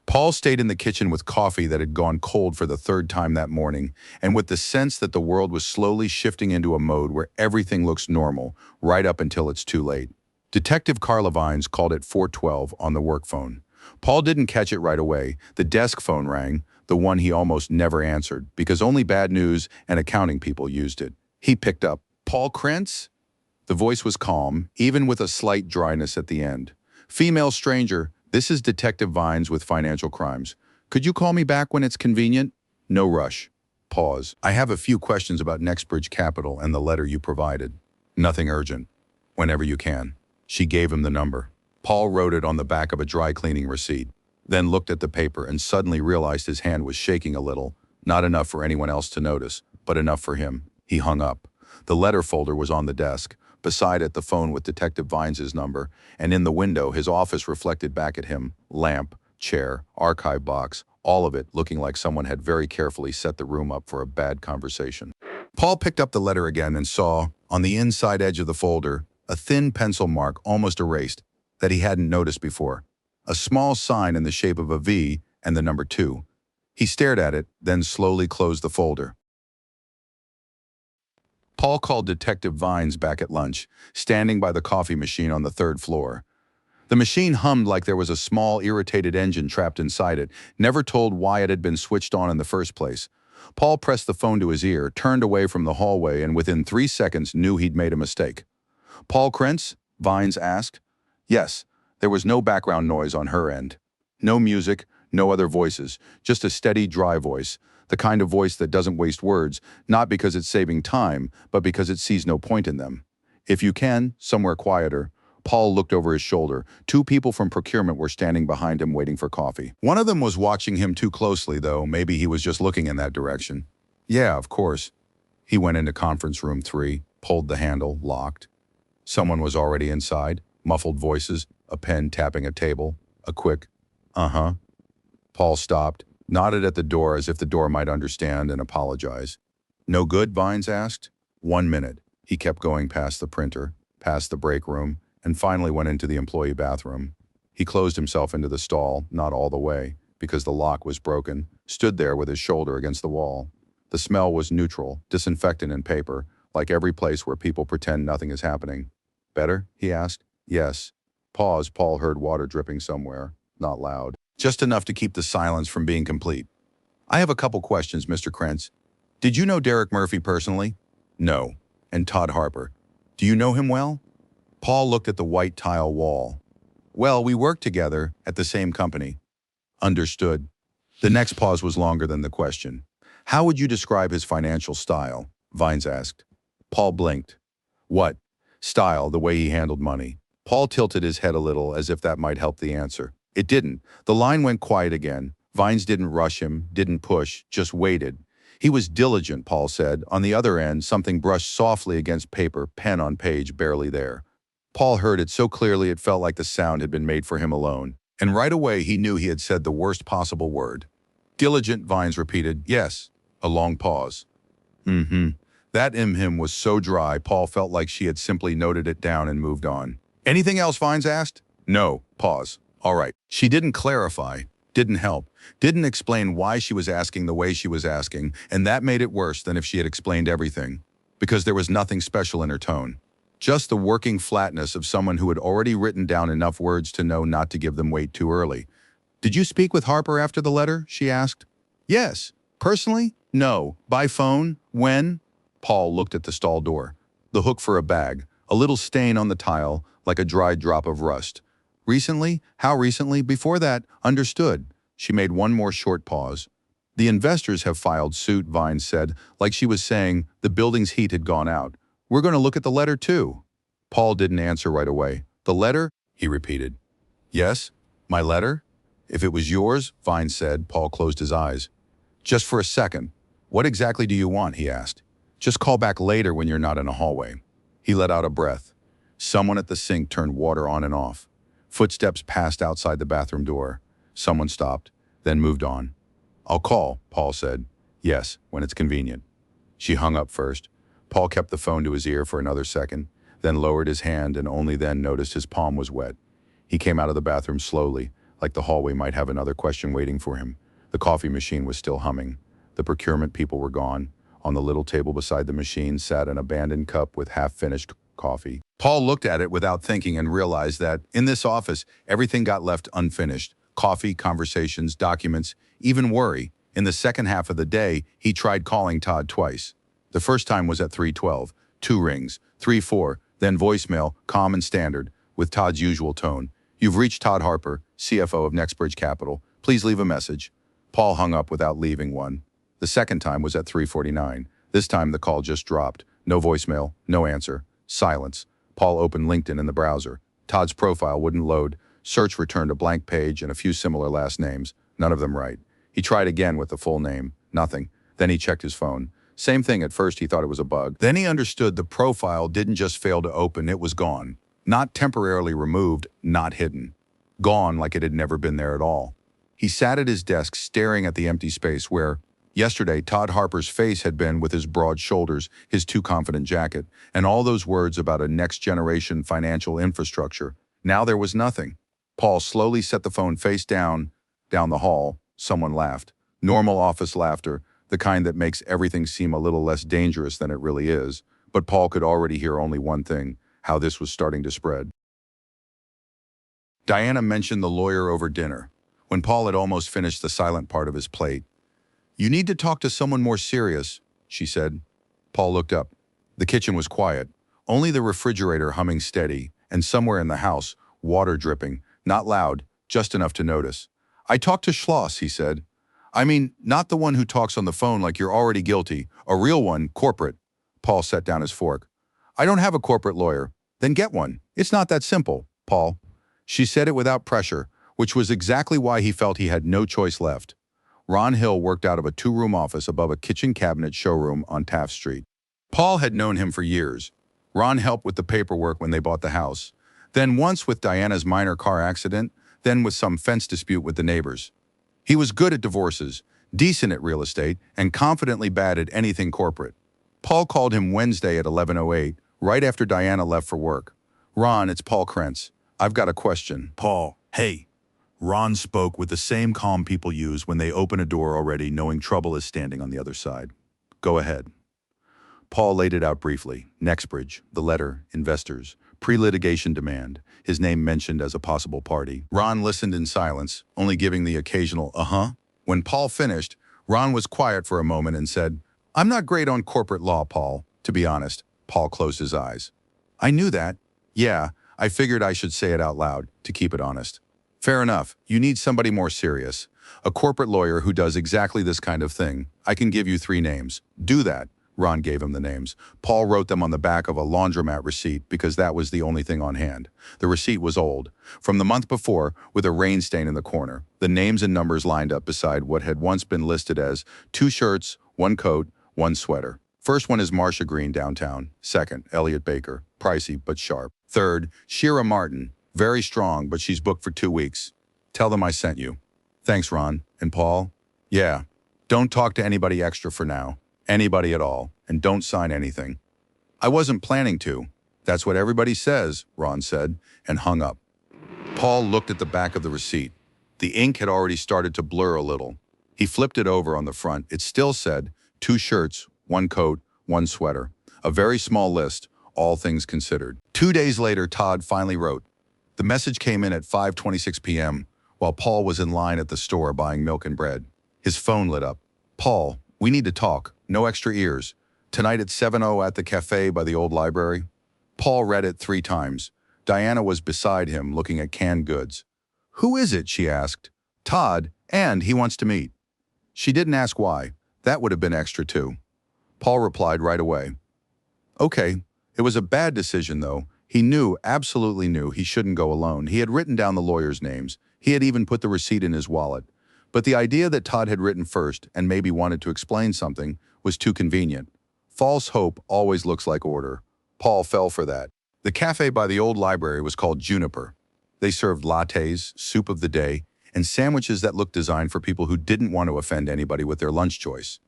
Paul stayed in the kitchen with coffee that had gone cold for the 3rd time that morning, and with the sense that the world was slowly shifting into a mode where everything looks normal, right up until it's too late. Detective Carla Vines called at 4:12 on the work phone. Paul didn't catch it right away. The desk phone rang, the one he almost never answered, because only bad news and accounting people used it. He picked up. "Paul Krentz?" The voice was calm, even with a slight dryness at the end. "Female stranger. This is Detective Vines with Financial Crimes. Could you call me back when it's convenient?" "No rush." Pause. "I have a few questions about Nextbridge Capital and the letter you provided." "Nothing urgent. Whenever you can." She gave him the number. Paul wrote it on the back of a dry cleaning receipt, then looked at the paper and suddenly realized his hand was shaking a little, not enough for anyone else to notice, but enough for him. He hung up. The letter folder was on the desk. Beside it, the phone with Detective Vines' number, and in the window, his office reflected back at him, lamp, chair, archive box, all of it looking like someone had very carefully set the room up for a bad conversation. Paul picked up the letter again and saw, on the inside edge of the folder, a thin pencil mark almost erased that he hadn't noticed before. A small sign in the shape of a V and the number 2. He stared at it, then slowly closed the folder. Paul called Detective Vines back at lunch, standing by the coffee machine on the 3rd floor. The machine hummed like there was a small, irritated engine trapped inside it, never told why it had been switched on in the first place. Paul pressed the phone to his ear, turned away from the hallway, and within 3 seconds knew he'd made a mistake. "Paul Krentz?" Vines asked. Yes, there was no background noise on her end. No music, no other voices, just a steady, dry voice, the kind of voice that doesn't waste words, not because it's saving time, but because it sees no point in them. "If you can, somewhere quieter." Paul looked over his shoulder. 2 people from procurement were standing behind him waiting for coffee. One of them was watching him too closely, though. Maybe he was just looking in that direction. "Yeah, of course." He went into conference room 3, pulled the handle, locked. Someone was already inside, muffled voices, a pen tapping a table, a quick, uh-huh. Paul stopped, nodded at the door as if the door might understand and apologize. No good, Vines asked. 1 minute. He kept going past the printer, past the break room, and finally went into the employee bathroom. He closed himself into the stall, not all the way, because the lock was broken, stood there with his shoulder against the wall. The smell was neutral, disinfectant and paper, like every place where people pretend nothing is happening. Better? He asked. Yes. Pause. Paul heard water dripping somewhere, not loud. Just enough to keep the silence from being complete. I have a couple questions, Mr. Krentz. Did you know Derek Murphy personally? No. And Todd Harper. Do you know him well? Paul looked at the white tile wall. Well, we worked together at the same company. Understood. The next pause was longer than the question. How would you describe his financial style? Vines asked. Paul blinked. What? Style, the way he handled money. Paul tilted his head a little as if that might help the answer. It didn't. The line went quiet again. Vines didn't rush him, didn't push, just waited. He was diligent, Paul said. On the other end, something brushed softly against paper, pen on page, barely there. Paul heard it so clearly it felt like the sound had been made for him alone. And right away he knew he had said the worst possible word. Diligent, Vines repeated. Yes. A long pause. That him was so dry, Paul felt like she had simply noted it down and moved on. Anything else, Vines asked? No. Pause. All right. She didn't clarify, didn't help, didn't explain why she was asking the way she was asking, and that made it worse than if she had explained everything, because there was nothing special in her tone. Just the working flatness of someone who had already written down enough words to know not to give them weight too early. Did you speak with Harper after the letter? She asked. Yes. Personally? No. By phone? When? Paul looked at the stall door. The hook for a bag, a little stain on the tile, like a dried drop of rust. Recently? How recently? Before that? Understood. She made one more short pause. The investors have filed suit, Vines said, like she was saying the building's heat had gone out. We're going to look at the letter too. Paul didn't answer right away. The letter? He repeated. Yes? My letter? If it was yours, Vines said. Paul closed his eyes. Just for a second. What exactly do you want? He asked. Just call back later when you're not in a hallway. He let out a breath. Someone at the sink turned water on and off. Footsteps passed outside the bathroom door. Someone stopped, then moved on. I'll call, Paul said. Yes, when it's convenient. She hung up first. Paul kept the phone to his ear for another second, then lowered his hand and only then noticed his palm was wet. He came out of the bathroom slowly, like the hallway might have another question waiting for him. The coffee machine was still humming. The procurement people were gone. On the little table beside the machine sat an abandoned cup with half-finished coffee. Paul looked at it without thinking and realized that, in this office, everything got left unfinished. Coffee, conversations, documents, even worry. In the second half of the day, he tried calling Todd twice. The first time was at 3:12, 2 rings, 3-4, then voicemail, calm and standard, with Todd's usual tone. You've reached Todd Harper, CFO of Nextbridge Capital. Please leave a message. Paul hung up without leaving one. The second time was at 3:49. This time the call just dropped. No voicemail, no answer. Silence. Paul opened LinkedIn in the browser. Todd's profile wouldn't load. Search returned a blank page and a few similar last names, none of them right. He tried again with the full name. Nothing. Then he checked his phone. Same thing. At first he thought it was a bug. Then he understood the profile didn't just fail to open, it was gone. Not temporarily removed, not hidden. Gone like it had never been there at all. He sat at his desk staring at the empty space where, yesterday, Todd Harper's face had been with his broad shoulders, his too confident jacket, and all those words about a next-generation financial infrastructure. Now there was nothing. Paul slowly set the phone face down the hall. Someone laughed. Normal office laughter, the kind that makes everything seem a little less dangerous than it really is. But Paul could already hear only one thing, how this was starting to spread. Diana mentioned the lawyer over dinner, when Paul had almost finished the silent part of his plate. You need to talk to someone more serious, she said. Paul looked up. The kitchen was quiet, only the refrigerator humming steady, and somewhere in the house, water dripping, not loud, just enough to notice. I talked to Schloss, he said. I mean, not the one who talks on the phone like you're already guilty, a real one, corporate. Paul set down his fork. I don't have a corporate lawyer. Then get one. It's not that simple, Paul. She said it without pressure, which was exactly why he felt he had no choice left. Ron Hill worked out of a 2-room office above a kitchen cabinet showroom on Taft Street. Paul had known him for years. Ron helped with the paperwork when they bought the house. Then once with Diana's minor car accident, then with some fence dispute with the neighbors. He was good at divorces, decent at real estate, and confidently bad at anything corporate. Paul called him Wednesday at 11:08, right after Diana left for work. "Ron, it's Paul Krentz. I've got a question." Paul, hey. Ron spoke with the same calm people use when they open a door already knowing trouble is standing on the other side. "Go ahead." Paul laid it out briefly. Nextbridge, the letter, investors, pre-litigation demand, his name mentioned as a possible party. Ron listened in silence, only giving the occasional uh-huh. When Paul finished, Ron was quiet for a moment and said, "I'm not great on corporate law, Paul, to be honest." Paul closed his eyes. "I knew that. Yeah, I figured I should say it out loud, to keep it honest." "Fair enough. You need somebody more serious. A corporate lawyer who does exactly this kind of thing. I can give you 3 names. Do that." Ron gave him the names. Paul wrote them on the back of a laundromat receipt because that was the only thing on hand. The receipt was old, from the month before, with a rain stain in the corner. The names and numbers lined up beside what had once been listed as 2 shirts, 1 coat, 1 sweater. First one is Marcia Green downtown. Second, Elliot Baker, pricey but sharp. Third, Shira Martin, very strong, but she's booked for 2 weeks. Tell them I sent you. Thanks, Ron. And Paul? Yeah. Don't talk to anybody extra for now. Anybody at all. And don't sign anything. I wasn't planning to. That's what everybody says, Ron said, and hung up. Paul looked at the back of the receipt. The ink had already started to blur a little. He flipped it over on the front. It still said 2 shirts, 1 coat, 1 sweater. A very small list, all things considered. 2 days later, Todd finally wrote. The message came in at 5:26 p.m. while Paul was in line at the store buying milk and bread. His phone lit up. "Paul, we need to talk. No extra ears. Tonight at 7:00 at the cafe by the old library." Paul read it 3 times. Diana was beside him looking at canned goods. "Who is it?" she asked. "Todd, and he wants to meet." She didn't ask why. That would have been extra too. Paul replied right away. "Okay." It was a bad decision though. He knew, absolutely knew, he shouldn't go alone. He had written down the lawyers' names. He had even put the receipt in his wallet. But the idea that Todd had written first and maybe wanted to explain something was too convenient. False hope always looks like order. Paul fell for that. The cafe by the old library was called Juniper. They served lattes, soup of the day, and sandwiches that looked designed for people who didn't want to offend anybody with their lunch choice.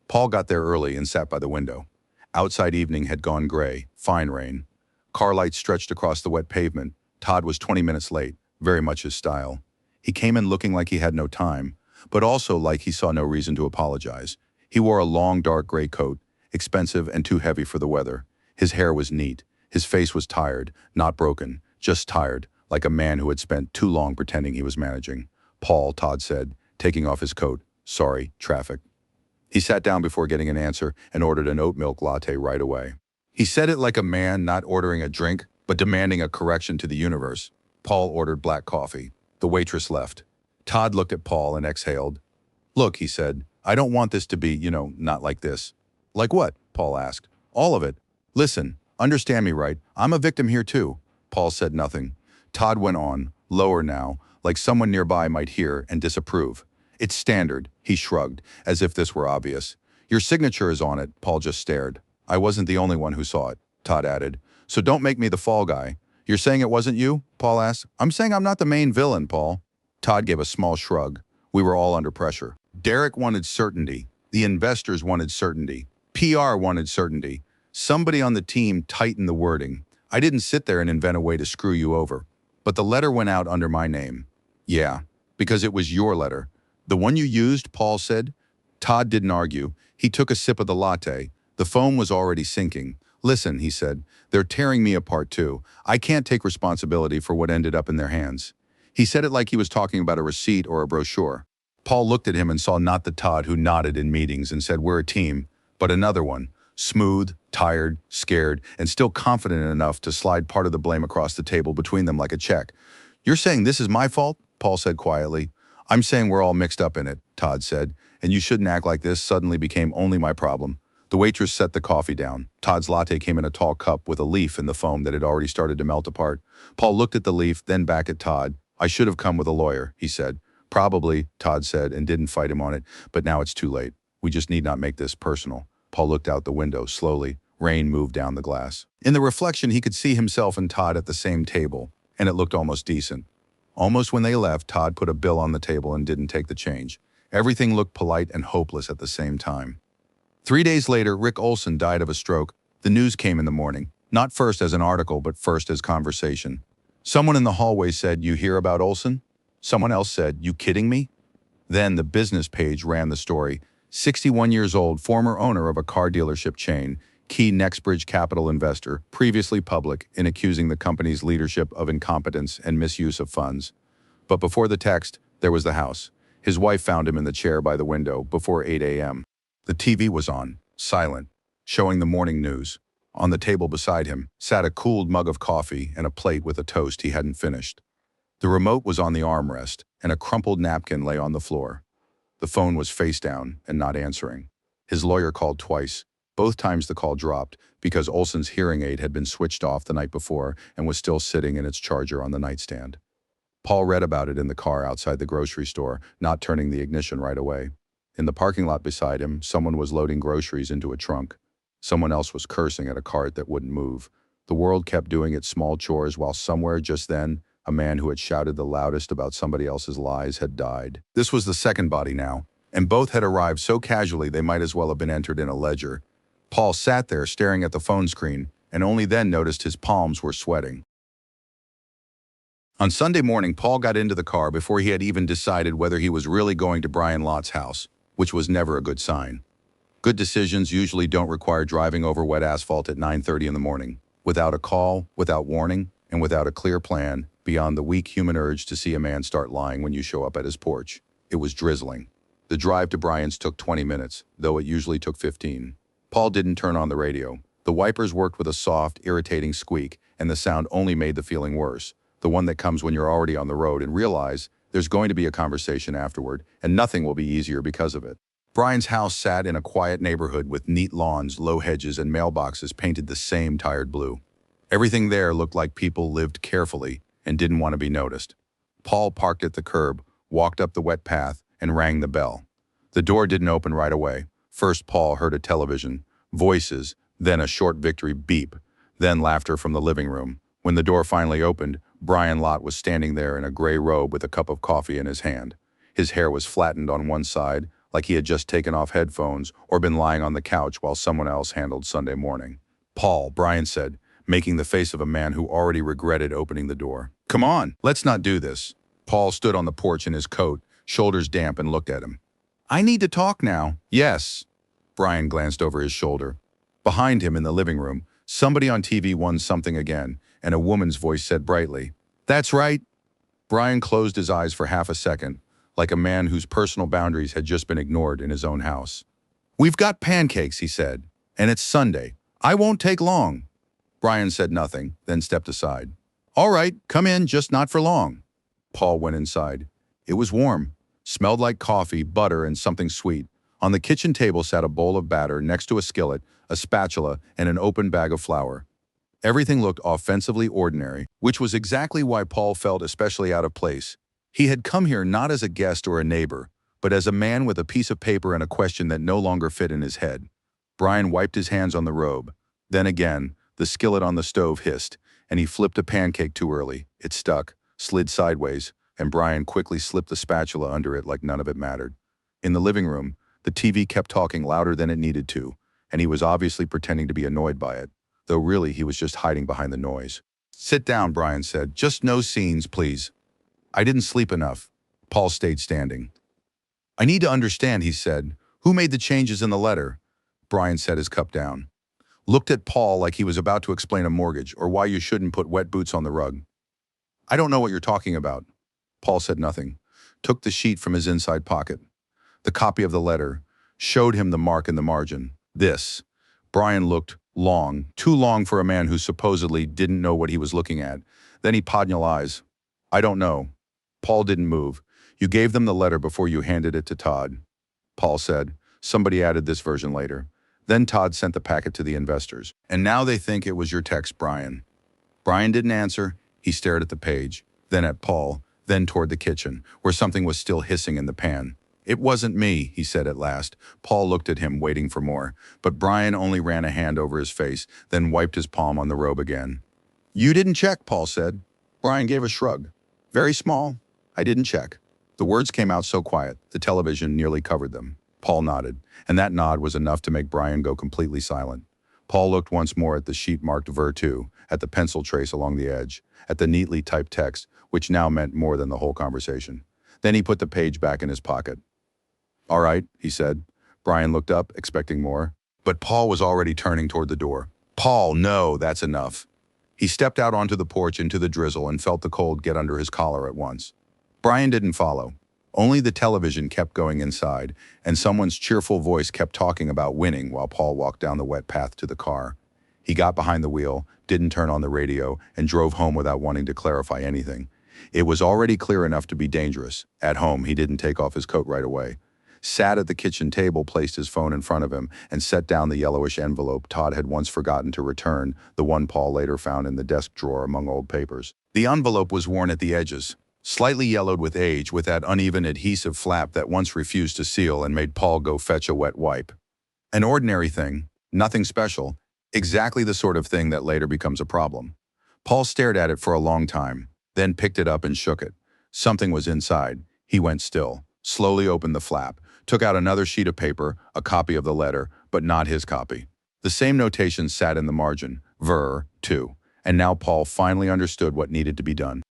Paul got there early and sat by the window. Outside evening had gone gray, fine rain. Car lights stretched across the wet pavement. Todd was 20 minutes late, very much his style. He came in looking like he had no time, but also like he saw no reason to apologize. He wore a long, dark gray coat, expensive and too heavy for the weather. His hair was neat. His face was tired, not broken, just tired, like a man who had spent too long pretending he was managing. "Paul," Todd said, taking off his coat. "Sorry, traffic." He sat down before getting an answer and ordered an oat milk latte right away. He said it like a man not ordering a drink, but demanding a correction to the universe. Paul ordered black coffee. The waitress left. Todd looked at Paul and exhaled. "Look," he said, "I don't want this to be, not like this." "Like what?" Paul asked. "All of it. Listen, understand me right. I'm a victim here too." Paul said nothing. Todd went on, lower now, like someone nearby might hear and disapprove. "It's standard," he shrugged, as if this were obvious. "Your signature is on it." Paul just stared. "I wasn't the only one who saw it," Todd added. "So don't make me the fall guy." "You're saying it wasn't you?" Paul asked. "I'm saying I'm not the main villain, Paul." Todd gave a small shrug. We were all under pressure. Derek wanted certainty. The investors wanted certainty. PR wanted certainty. Somebody on the team tightened the wording. I didn't sit there and invent a way to screw you over. But the letter went out under my name. "Yeah, because it was your letter." "The one you used," Paul said. Todd didn't argue. He took a sip of the latte. The foam was already sinking. "Listen," he said, "they're tearing me apart too. I can't take responsibility for what ended up in their hands." He said it like he was talking about a receipt or a brochure. Paul looked at him and saw not the Todd who nodded in meetings and said, "We're a team," but another one, smooth, tired, scared, and still confident enough to slide part of the blame across the table between them like a check. "You're saying this is my fault?" Paul said quietly. "I'm saying we're all mixed up in it," Todd said, "and you shouldn't act like this suddenly became only my problem." The waitress set the coffee down. Todd's latte came in a tall cup with a leaf in the foam that had already started to melt apart. Paul looked at the leaf, then back at Todd. "I should have come with a lawyer," he said. "Probably," Todd said, and didn't fight him on it, "but now it's too late. We just need not make this personal." Paul looked out the window slowly. Rain moved down the glass. In the reflection, he could see himself and Todd at the same table. and it looked almost decent. Almost when they left, Todd put a bill on the table and didn't take the change. Everything looked polite and hopeless at the same time. 3 days later, Rick Olson died of a stroke. The news came in the morning, not first as an article, but first as conversation. Someone in the hallway said, "You hear about Olson?" Someone else said, "You kidding me?" Then the business page ran the story. 61 years old, former owner of a car dealership chain, key Nextbridge capital investor, previously public in accusing the company's leadership of incompetence and misuse of funds. But before the text, there was the house. His wife found him in the chair by the window before 8 a.m. The TV was on, silent, showing the morning news. On the table beside him sat a cooled mug of coffee and a plate with a toast he hadn't finished. The remote was on the armrest, and a crumpled napkin lay on the floor. The phone was face down and not answering. His lawyer called twice. Both times the call dropped because Olson's hearing aid had been switched off the night before and was still sitting in its charger on the nightstand. Paul read about it in the car outside the grocery store, not turning the ignition right away. In the parking lot beside him, someone was loading groceries into a trunk. Someone else was cursing at a cart that wouldn't move. The world kept doing its small chores while somewhere just then, a man who had shouted the loudest about somebody else's lies had died. This was the second body now, and both had arrived so casually they might as well have been entered in a ledger. Paul sat there staring at the phone screen, and only then noticed his palms were sweating. On Sunday morning, Paul got into the car before he had even decided whether he was really going to Brian Lott's house, which was never a good sign. Good decisions usually don't require driving over wet asphalt at 9:30 in the morning, without a call, without warning, and without a clear plan, beyond the weak human urge to see a man start lying when you show up at his porch. It was drizzling. The drive to Brian's took 20 minutes, though it usually took 15. Paul didn't turn on the radio. The wipers worked with a soft, irritating squeak, and the sound only made the feeling worse, the one that comes when you're already on the road and realize there's going to be a conversation afterward, and nothing will be easier because of it. Brian's house sat in a quiet neighborhood with neat lawns, low hedges, and mailboxes painted the same tired blue. Everything there looked like people lived carefully and didn't want to be noticed. Paul parked at the curb, walked up the wet path, and rang the bell. The door didn't open right away. First, Paul heard a television, voices, then a short victory beep, then laughter from the living room. When the door finally opened, Brian Lott was standing there in a gray robe with a cup of coffee in his hand. His hair was flattened on one side, like he had just taken off headphones or been lying on the couch while someone else handled Sunday morning. "Paul," Brian said, making the face of a man who already regretted opening the door. "Come on, let's not do this." Paul stood on the porch in his coat, shoulders damp, and looked at him. "I need to talk now." "Yes." Brian glanced over his shoulder. Behind him in the living room, somebody on TV won something again, and a woman's voice said brightly, "That's right." Brian closed his eyes for half a second, like a man whose personal boundaries had just been ignored in his own house. "We've got pancakes," he said, "and it's Sunday. I won't take long." Brian said nothing, then stepped aside. "All right, come in, just not for long." Paul went inside. It was warm, smelled like coffee, butter, and something sweet. On the kitchen table sat a bowl of batter next to a skillet, a spatula, and an open bag of flour. Everything looked offensively ordinary, which was exactly why Paul felt especially out of place. He had come here not as a guest or a neighbor, but as a man with a piece of paper and a question that no longer fit in his head. Brian wiped his hands on the robe. Then again, the skillet on the stove hissed, and he flipped a pancake too early. It stuck, slid sideways, and Brian quickly slipped the spatula under it like none of it mattered. In the living room, the TV kept talking louder than it needed to, and he was obviously pretending to be annoyed by it, though really he was just hiding behind the noise. "Sit down," Brian said. "Just no scenes, please." "I didn't sleep enough." Paul stayed standing. "I need to understand," he said. "Who made the changes in the letter?" Brian set his cup down. Looked at Paul like he was about to explain a mortgage or why you shouldn't put wet boots on the rug. "I don't know what you're talking about." Paul said nothing, took the sheet from his inside pocket. The copy of the letter showed him the mark in the margin. This. Brian looked long, too long for a man who supposedly didn't know what he was looking at. Then he podnal eyes. "I don't know." Paul didn't move. "You gave them the letter before you handed it to Todd." Paul said. "Somebody added this version later. Then Todd sent the packet to the investors. And now they think it was your text, Brian." Brian didn't answer. He stared at the page, then at Paul, then toward the kitchen, where something was still hissing in the pan. "It wasn't me," he said at last. Paul looked at him, waiting for more, but Brian only ran a hand over his face, then wiped his palm on the robe again. "You didn't check," Paul said. Brian gave a shrug. Very small. I didn't check. The words came out so quiet, the television nearly covered them. Paul nodded, and that nod was enough to make Brian go completely silent. Paul looked once more at the sheet marked Ver 2, at the pencil trace along the edge, at the neatly typed text, which now meant more than the whole conversation. Then he put the page back in his pocket. All right, he said. Brian looked up, expecting more. But Paul was already turning toward the door. Paul, no, that's enough. He stepped out onto the porch into the drizzle and felt the cold get under his collar at once. Brian didn't follow. Only the television kept going inside, and someone's cheerful voice kept talking about winning while Paul walked down the wet path to the car. He got behind the wheel, didn't turn on the radio, and drove home without wanting to clarify anything. It was already clear enough to be dangerous. At home, he didn't take off his coat right away. Sat at the kitchen table, placed his phone in front of him, and set down the yellowish envelope Todd had once forgotten to return, the one Paul later found in the desk drawer among old papers. The envelope was worn at the edges, slightly yellowed with age, with that uneven adhesive flap that once refused to seal and made Paul go fetch a wet wipe. An ordinary thing, nothing special, exactly the sort of thing that later becomes a problem. Paul stared at it for a long time, then picked it up and shook it. Something was inside. He went still, slowly opened the flap, took out another sheet of paper, a copy of the letter, but not his copy. The same notation sat in the margin, Ver 2, and now Paul finally understood what needed to be done.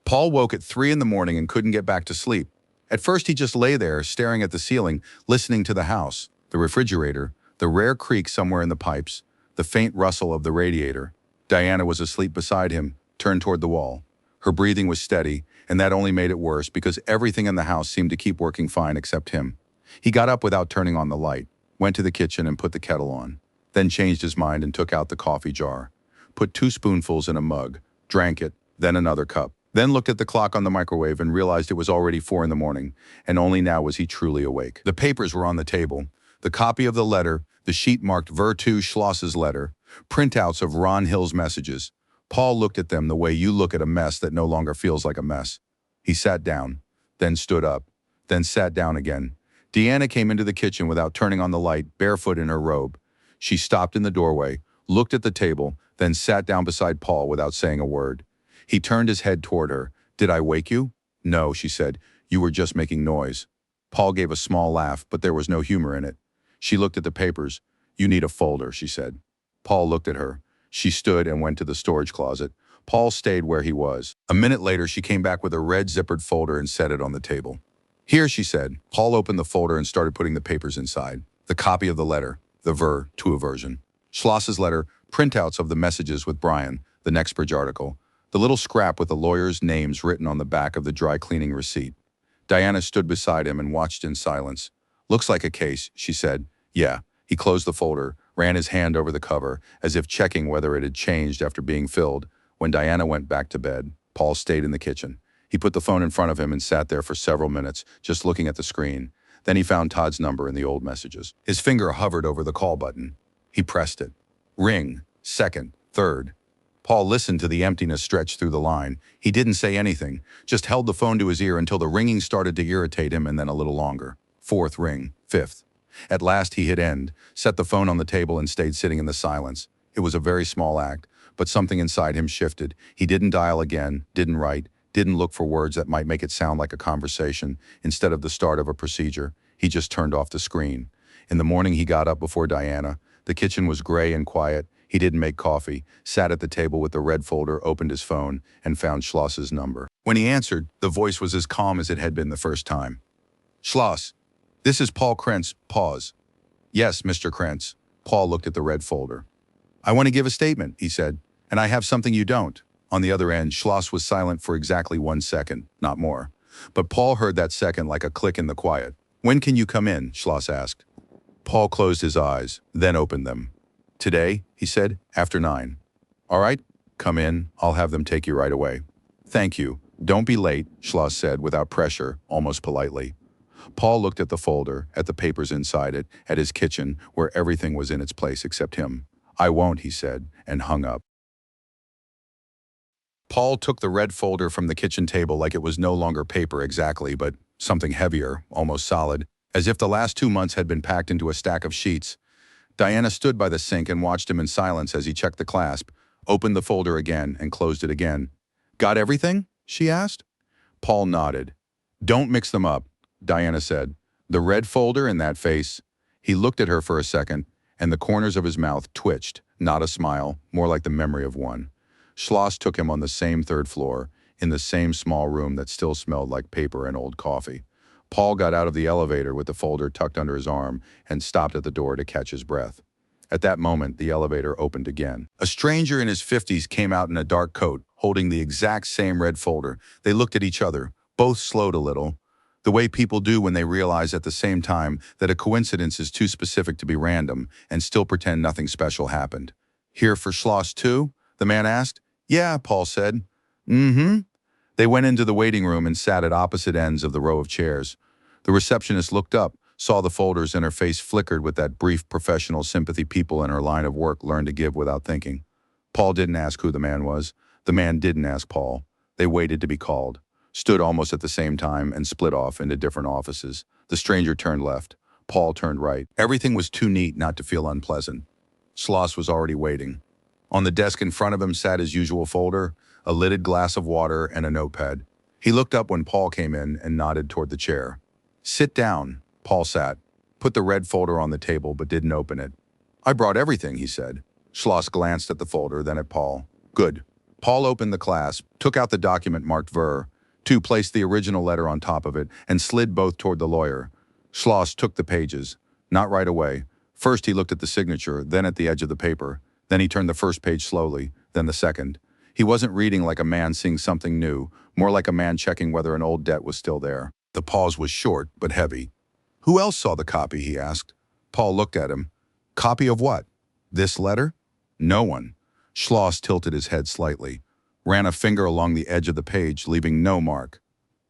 Paul woke at 3 in the morning and couldn't get back to sleep. At first he just lay there, staring at the ceiling, listening to the house, the refrigerator, the rare creak somewhere in the pipes, the faint rustle of the radiator. Diana was asleep beside him, turned toward the wall. Her breathing was steady, and that only made it worse because everything in the house seemed to keep working fine except him. He got up without turning on the light, went to the kitchen and put the kettle on, then changed his mind and took out the coffee jar, put 2 spoonfuls in a mug, drank it, then another cup, then looked at the clock on the microwave and realized it was already 4 in the morning, and only now was he truly awake. The papers were on the table, the copy of the letter, the sheet marked Ver 2 Schloss's letter, printouts of Ron Hill's messages. Paul looked at them the way you look at a mess that no longer feels like a mess. He sat down, then stood up, then sat down again. Deanna came into the kitchen without turning on the light, barefoot in her robe. She stopped in the doorway, looked at the table, then sat down beside Paul without saying a word. He turned his head toward her. "Did I wake you?" "No," she said. "You were just making noise." Paul gave a small laugh, but there was no humor in it. She looked at the papers. "You need a folder," she said. Paul looked at her. She stood and went to the storage closet. Paul stayed where he was. A minute later, she came back with a red zippered folder and set it on the table. "Here," she said. Paul opened the folder and started putting the papers inside. The copy of the letter, the Ver 2 version. Schloss's letter, printouts of the messages with Brian, the Nextbridge article, the little scrap with the lawyers' names written on the back of the dry cleaning receipt. Diana stood beside him and watched in silence. "Looks like a case," she said. "Yeah." He closed the folder, ran his hand over the cover, as if checking whether it had changed after being filled. When Diana went back to bed, Paul stayed in the kitchen. He put the phone in front of him and sat there for several minutes, just looking at the screen. Then he found Todd's number in the old messages. His finger hovered over the call button. He pressed it. Ring, second, third. Paul listened to the emptiness stretch through the line. He didn't say anything, just held the phone to his ear until the ringing started to irritate him and then a little longer. Fourth ring, fifth. At last he hit end, set the phone on the table and stayed sitting in the silence. It was a very small act, but something inside him shifted. He didn't dial again, didn't write, didn't look for words that might make it sound like a conversation instead of the start of a procedure. He just turned off the screen. In the morning he got up before Diana. The kitchen was gray and quiet. He didn't make coffee, sat at the table with the red folder, opened his phone, and found Schloss's number. When he answered, the voice was as calm as it had been the first time. "Schloss, this is Paul Krentz." Pause. "Yes, Mr. Krentz." Paul looked at the red folder. "I want to give a statement," he said, "and I have something you don't." On the other end, Schloss was silent for exactly 1 second, not more. But Paul heard that second like a click in the quiet. "When can you come in?" Schloss asked. Paul closed his eyes, then opened them. "Today," he said, "after 9. "All right, come in. I'll have them take you right away." "Thank you. Don't be late," Schloss said without pressure, almost politely. Paul looked at the folder, at the papers inside it, at his kitchen, where everything was in its place except him. "I won't," he said, and hung up. Paul took the red folder from the kitchen table like it was no longer paper exactly, but something heavier, almost solid, as if the last 2 months had been packed into a stack of sheets. Diana stood by the sink and watched him in silence as he checked the clasp. opened the folder again, and closed it again. "Got everything?" she asked. Paul nodded. "Don't mix them up," Diana said. "The red folder and that face." He looked at her for a second, and the corners of his mouth twitched, not a smile, more like the memory of one. Schloss took him on the same third floor, in the same small room that still smelled like paper and old coffee. Paul got out of the elevator with the folder tucked under his arm and stopped at the door to catch his breath. At that moment, the elevator opened again. A stranger in his 50s came out in a dark coat, holding the exact same red folder. They looked at each other, both slowed a little, the way people do when they realize at the same time that a coincidence is too specific to be random, and still pretend nothing special happened. "Here for Schloss too?" the man asked. "Yeah," Paul said. "Mm-hmm." They went into the waiting room and sat at opposite ends of the row of chairs. The receptionist looked up, saw the folders, and her face flickered with that brief professional sympathy people in her line of work learn to give without thinking. Paul didn't ask who the man was. The man didn't ask Paul. They waited to be called, stood almost at the same time, and split off into different offices. The stranger turned left. Paul turned right. Everything was too neat not to feel unpleasant. Schloss was already waiting. On the desk in front of him sat his usual folder, a lidded glass of water, and a notepad. He looked up when Paul came in and nodded toward the chair. "Sit down." Paul sat, put the red folder on the table but didn't open it. "I brought everything," he said. Schloss glanced at the folder, then at Paul. "Good." Paul opened the clasp, took out the document marked Ver, placed the original letter on top of it, and slid both toward the lawyer. Schloss took the pages. Not right away. First he looked at the signature, then at the edge of the paper. Then he turned the first page slowly, then the second. He wasn't reading like a man seeing something new, more like a man checking whether an old debt was still there. The pause was short, but heavy. "Who else saw the copy?" he asked. Paul looked at him. "Copy of what? This letter?" "No one." Schloss tilted his head slightly, ran a finger along the edge of the page, leaving no mark.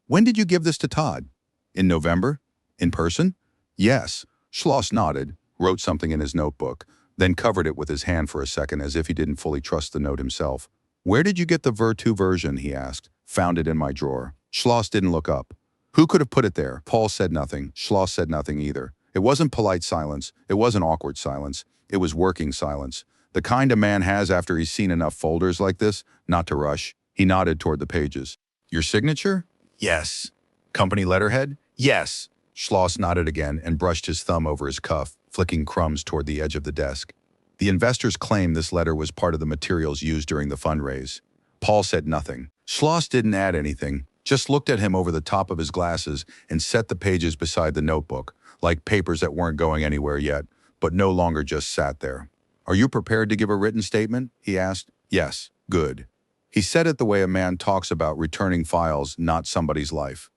"When did you give this to Todd?" "In November." "In person?" "Yes." Schloss nodded, wrote something in his notebook, then covered it with his hand for a second as if he didn't fully trust the note himself. "Where did you get the Ver 2 version?" he asked. "Found it in my drawer." Schloss didn't look up. "Who could have put it there?" Paul said nothing. Schloss said nothing either. It wasn't polite silence. It wasn't awkward silence. It was working silence. The kind a man has after he's seen enough folders like this, not to rush. He nodded toward the pages. "Your signature?" "Yes." "Company letterhead?" "Yes." Schloss nodded again and brushed his thumb over his cuff, flicking crumbs toward the edge of the desk. The investors claimed this letter was part of the materials used during the fundraise. Paul said nothing. Schloss didn't add anything, just looked at him over the top of his glasses and set the pages beside the notebook, like papers that weren't going anywhere yet, but no longer just sat there. "Are you prepared to give a written statement?" he asked. "Yes." "Good." He said it the way a man talks about returning files, not somebody's life.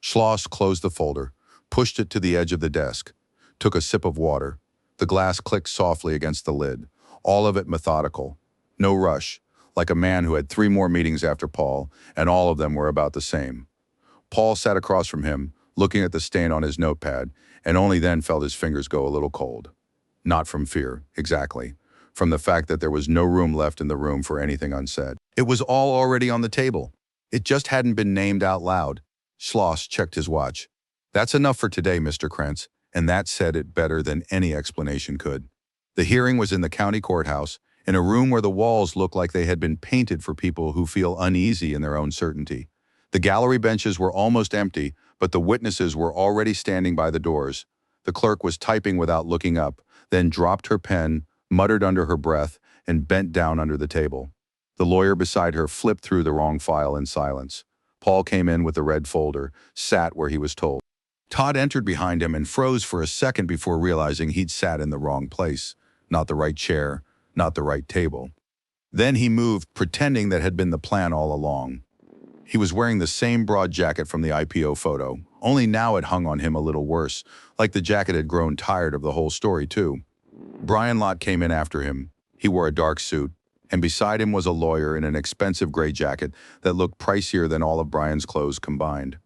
Schloss closed the folder, pushed it to the edge of the desk, took a sip of water. The glass clicked softly against the lid, all of it methodical. No rush, like a man who had 3 more meetings after Paul, and all of them were about the same. Paul sat across from him, looking at the stain on his notepad, and only then felt his fingers go a little cold. Not from fear, exactly. From the fact that there was no room left in the room for anything unsaid. It was all already on the table. It just hadn't been named out loud. Schloss checked his watch. "That's enough for today, Mr. Krentz," and that said it better than any explanation could. The hearing was in the county courthouse, in a room where the walls looked like they had been painted for people who feel uneasy in their own certainty. The gallery benches were almost empty, but the witnesses were already standing by the doors. The clerk was typing without looking up, then dropped her pen, muttered under her breath, and bent down under the table. The lawyer beside her flipped through the wrong file in silence. Paul came in with the red folder, sat where he was told. Todd entered behind him and froze for a second before realizing he'd sat in the wrong place. Not the right chair, not the right table. Then he moved, pretending that had been the plan all along. He was wearing the same broad jacket from the IPO photo, only now it hung on him a little worse, like the jacket had grown tired of the whole story too. Brian Lott came in after him. He wore a dark suit, and beside him was a lawyer in an expensive gray jacket that looked pricier than all of Brian's clothes combined.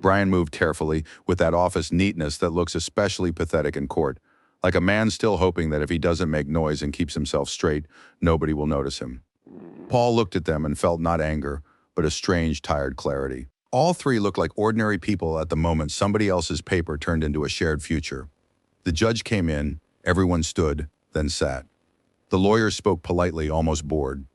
Brian moved carefully, with that office neatness that looks especially pathetic in court, like a man still hoping that if he doesn't make noise and keeps himself straight, nobody will notice him. Paul looked at them and felt not anger, but a strange, tired clarity. All 3 looked like ordinary people at the moment somebody else's paper turned into a shared future. The judge came in, everyone stood, then sat. The lawyer spoke politely, almost bored.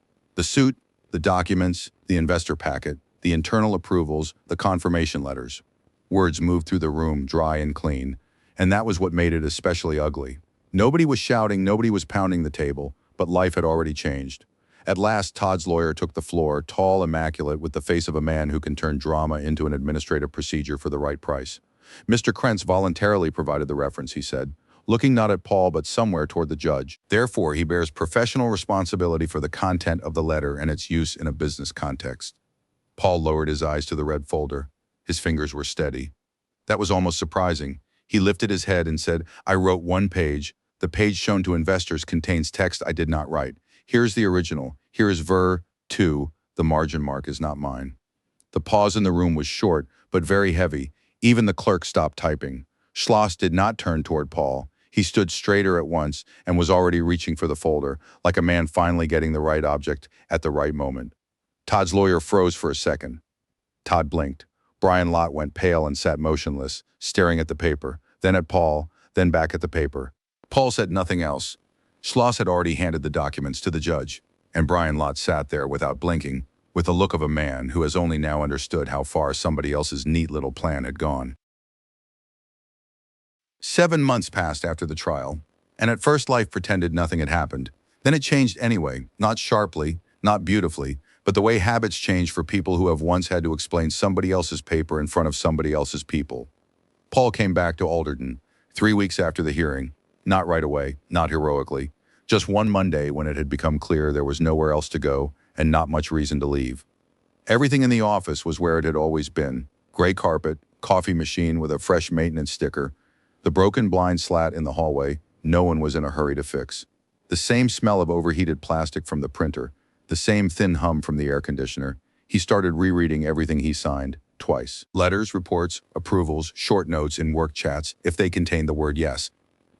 The suit, the documents, the investor packet, the internal approvals, the confirmation letters. Words moved through the room dry and clean, and that was what made it especially ugly. Nobody was shouting, nobody was pounding the table, but life had already changed. At last, Todd's lawyer took the floor, tall, immaculate, with the face of a man who can turn drama into an administrative procedure for the right price. Mr. Krentz voluntarily provided the reference, he said, looking not at Paul but somewhere toward the judge. Therefore, he bears professional responsibility for the content of the letter and its use in a business context. Paul lowered his eyes to the red folder. His fingers were steady. That was almost surprising. He lifted his head and said, "I wrote one page. The page shown to investors contains text I did not write. Here's the original. Here is ver. 2. The margin mark is not mine." The pause in the room was short, but very heavy. Even the clerk stopped typing. Schloss did not turn toward Paul. He stood straighter at once and was already reaching for the folder, like a man finally getting the right object at the right moment. Todd's lawyer froze for a second. Todd blinked. Brian Lott went pale and sat motionless, staring at the paper, then at Paul, then back at the paper. Paul said nothing else. Schloss had already handed the documents to the judge, and Brian Lott sat there without blinking, with the look of a man who has only now understood how far somebody else's neat little plan had gone. 7 months passed after the trial, and at first life pretended nothing had happened. Then it changed anyway, not sharply, not beautifully, but the way habits change for people who have once had to explain somebody else's paper in front of somebody else's people. Paul came back to Alderton 3 weeks after the hearing, not right away, not heroically, just one Monday when it had become clear there was nowhere else to go and not much reason to leave. Everything in the office was where it had always been: gray carpet, coffee machine with a fresh maintenance sticker, the broken blind slat in the hallway no one was in a hurry to fix, the same smell of overheated plastic from the printer, the same thin hum from the air conditioner. He started rereading everything he signed, twice. Letters, reports, approvals, short notes in work chats, if they contained the word yes.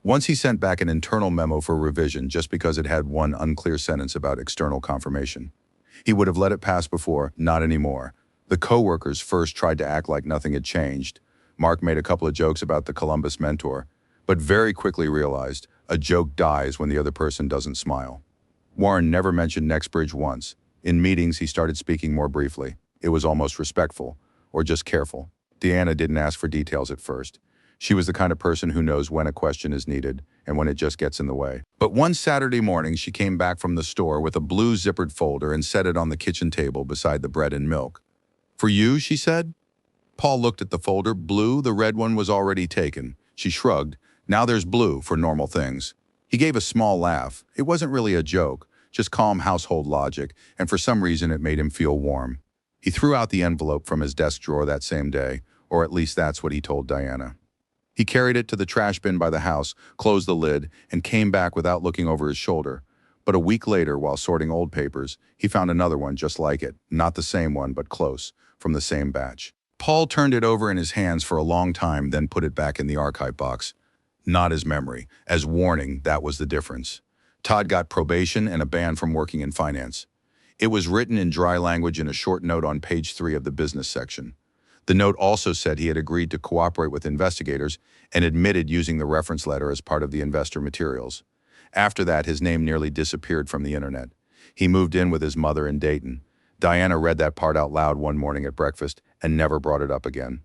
Once he sent back an internal memo for revision just because it had one unclear sentence about external confirmation. He would have let it pass before, not anymore. The co-workers first tried to act like nothing had changed. Mark made a couple of jokes about the Columbus mentor, but very quickly realized a joke dies when the other person doesn't smile. Warren never mentioned Nexbridge once. In meetings, he started speaking more briefly. It was almost respectful, or just careful. Deanna didn't ask for details at first. She was the kind of person who knows when a question is needed and when it just gets in the way. But one Saturday morning, she came back from the store with a blue zippered folder and set it on the kitchen table beside the bread and milk. "For you," she said. Paul looked at the folder. Blue, the red one was already taken. She shrugged. Now there's blue for normal things. He gave a small laugh. It wasn't really a joke, just calm household logic, and for some reason it made him feel warm. He threw out the envelope from his desk drawer that same day, or at least that's what he told Diana. He carried it to the trash bin by the house, closed the lid, and came back without looking over his shoulder. But a week later, while sorting old papers, he found another one just like it, not the same one, but close, from the same batch. Paul turned it over in his hands for a long time, then put it back in the archive box. Not as memory, as warning, that was the difference. Todd got probation and a ban from working in finance. It was written in dry language in a short note on page 3 of the business section. The note also said he had agreed to cooperate with investigators and admitted using the reference letter as part of the investor materials. After that, his name nearly disappeared from the internet. He moved in with his mother in Dayton. Diana read that part out loud one morning at breakfast and never brought it up again.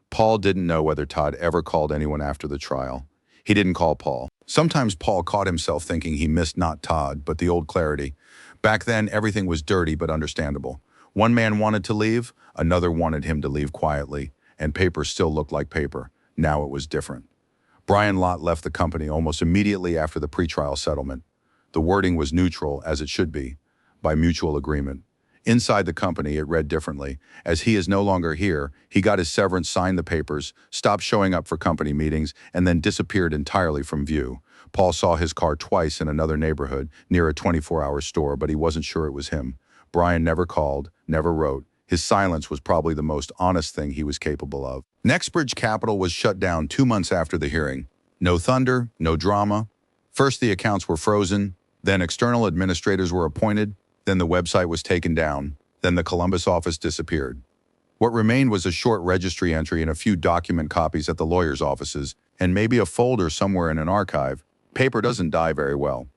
Paul didn't know whether Todd ever called anyone after the trial. He didn't call Paul. Sometimes Paul caught himself thinking he missed not Todd, but the old clarity. Back then, everything was dirty but understandable. One man wanted to leave, another wanted him to leave quietly, and paper still looked like paper. Now it was different. Brian Lott left the company almost immediately after the pretrial settlement. The wording was neutral, as it should be, by mutual agreement. Inside the company, it read differently. As he is no longer here, he got his severance, signed the papers, stopped showing up for company meetings, and then disappeared entirely from view. Paul saw his car twice in another neighborhood, near a 24-hour store, but he wasn't sure it was him. Brian never called, never wrote. His silence was probably the most honest thing he was capable of. Nexbridge Capital was shut down 2 months after the hearing. No thunder, no drama. First the accounts were frozen, then external administrators were appointed, then the website was taken down, then the Columbus office disappeared. What remained was a short registry entry and a few document copies at the lawyers' offices, and maybe a folder somewhere in an archive. Paper doesn't die very well.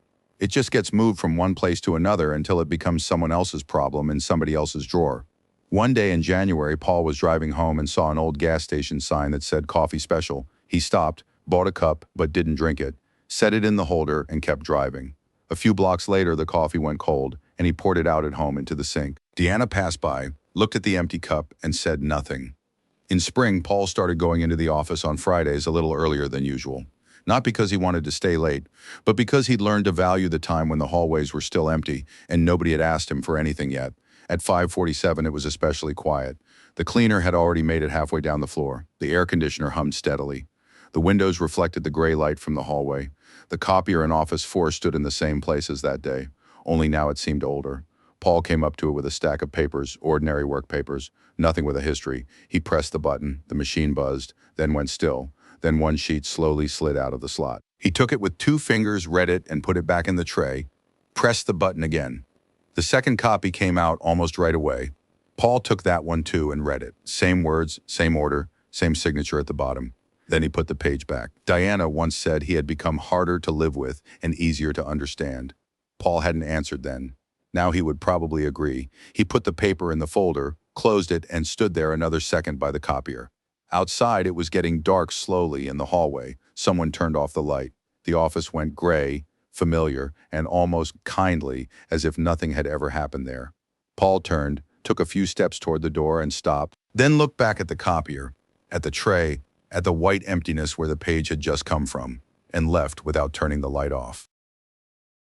It just gets moved from one place to another until it becomes someone else's problem in somebody else's drawer. One day in January, Paul was driving home and saw an old gas station sign that said coffee special. He stopped, bought a cup, but didn't drink it, set it in the holder, and kept driving. A few blocks later, the coffee went cold, and he poured it out at home into the sink. Deanna passed by, looked at the empty cup, and said nothing. In spring, Paul started going into the office on Fridays a little earlier than usual. Not because he wanted to stay late, but because he'd learned to value the time when the hallways were still empty and nobody had asked him for anything yet. At 5:47, it was especially quiet. The cleaner had already made it halfway down the floor. The air conditioner hummed steadily. The windows reflected the gray light from the hallway. The copier in Office 4 stood in the same place as that day, only now it seemed older. Paul came up to it with a stack of papers, ordinary work papers, nothing with a history. He pressed the button, the machine buzzed, then went still. Then one sheet slowly slid out of the slot. He took it with 2 fingers, read it, and put it back in the tray, pressed the button again. The second copy came out almost right away. Paul took that one too and read it. Same words, same order, same signature at the bottom. Then he put the page back. Diana once said he had become harder to live with and easier to understand. Paul hadn't answered then. Now he would probably agree. He put the paper in the folder, closed it, and stood there another second by the copier. Outside, it was getting dark slowly in the hallway. Someone turned off the light. The office went gray, familiar, and almost kindly, as if nothing had ever happened there. Paul turned, took a few steps toward the door and stopped, then looked back at the copier, at the tray, at the white emptiness where the page had just come from, and left without turning the light off.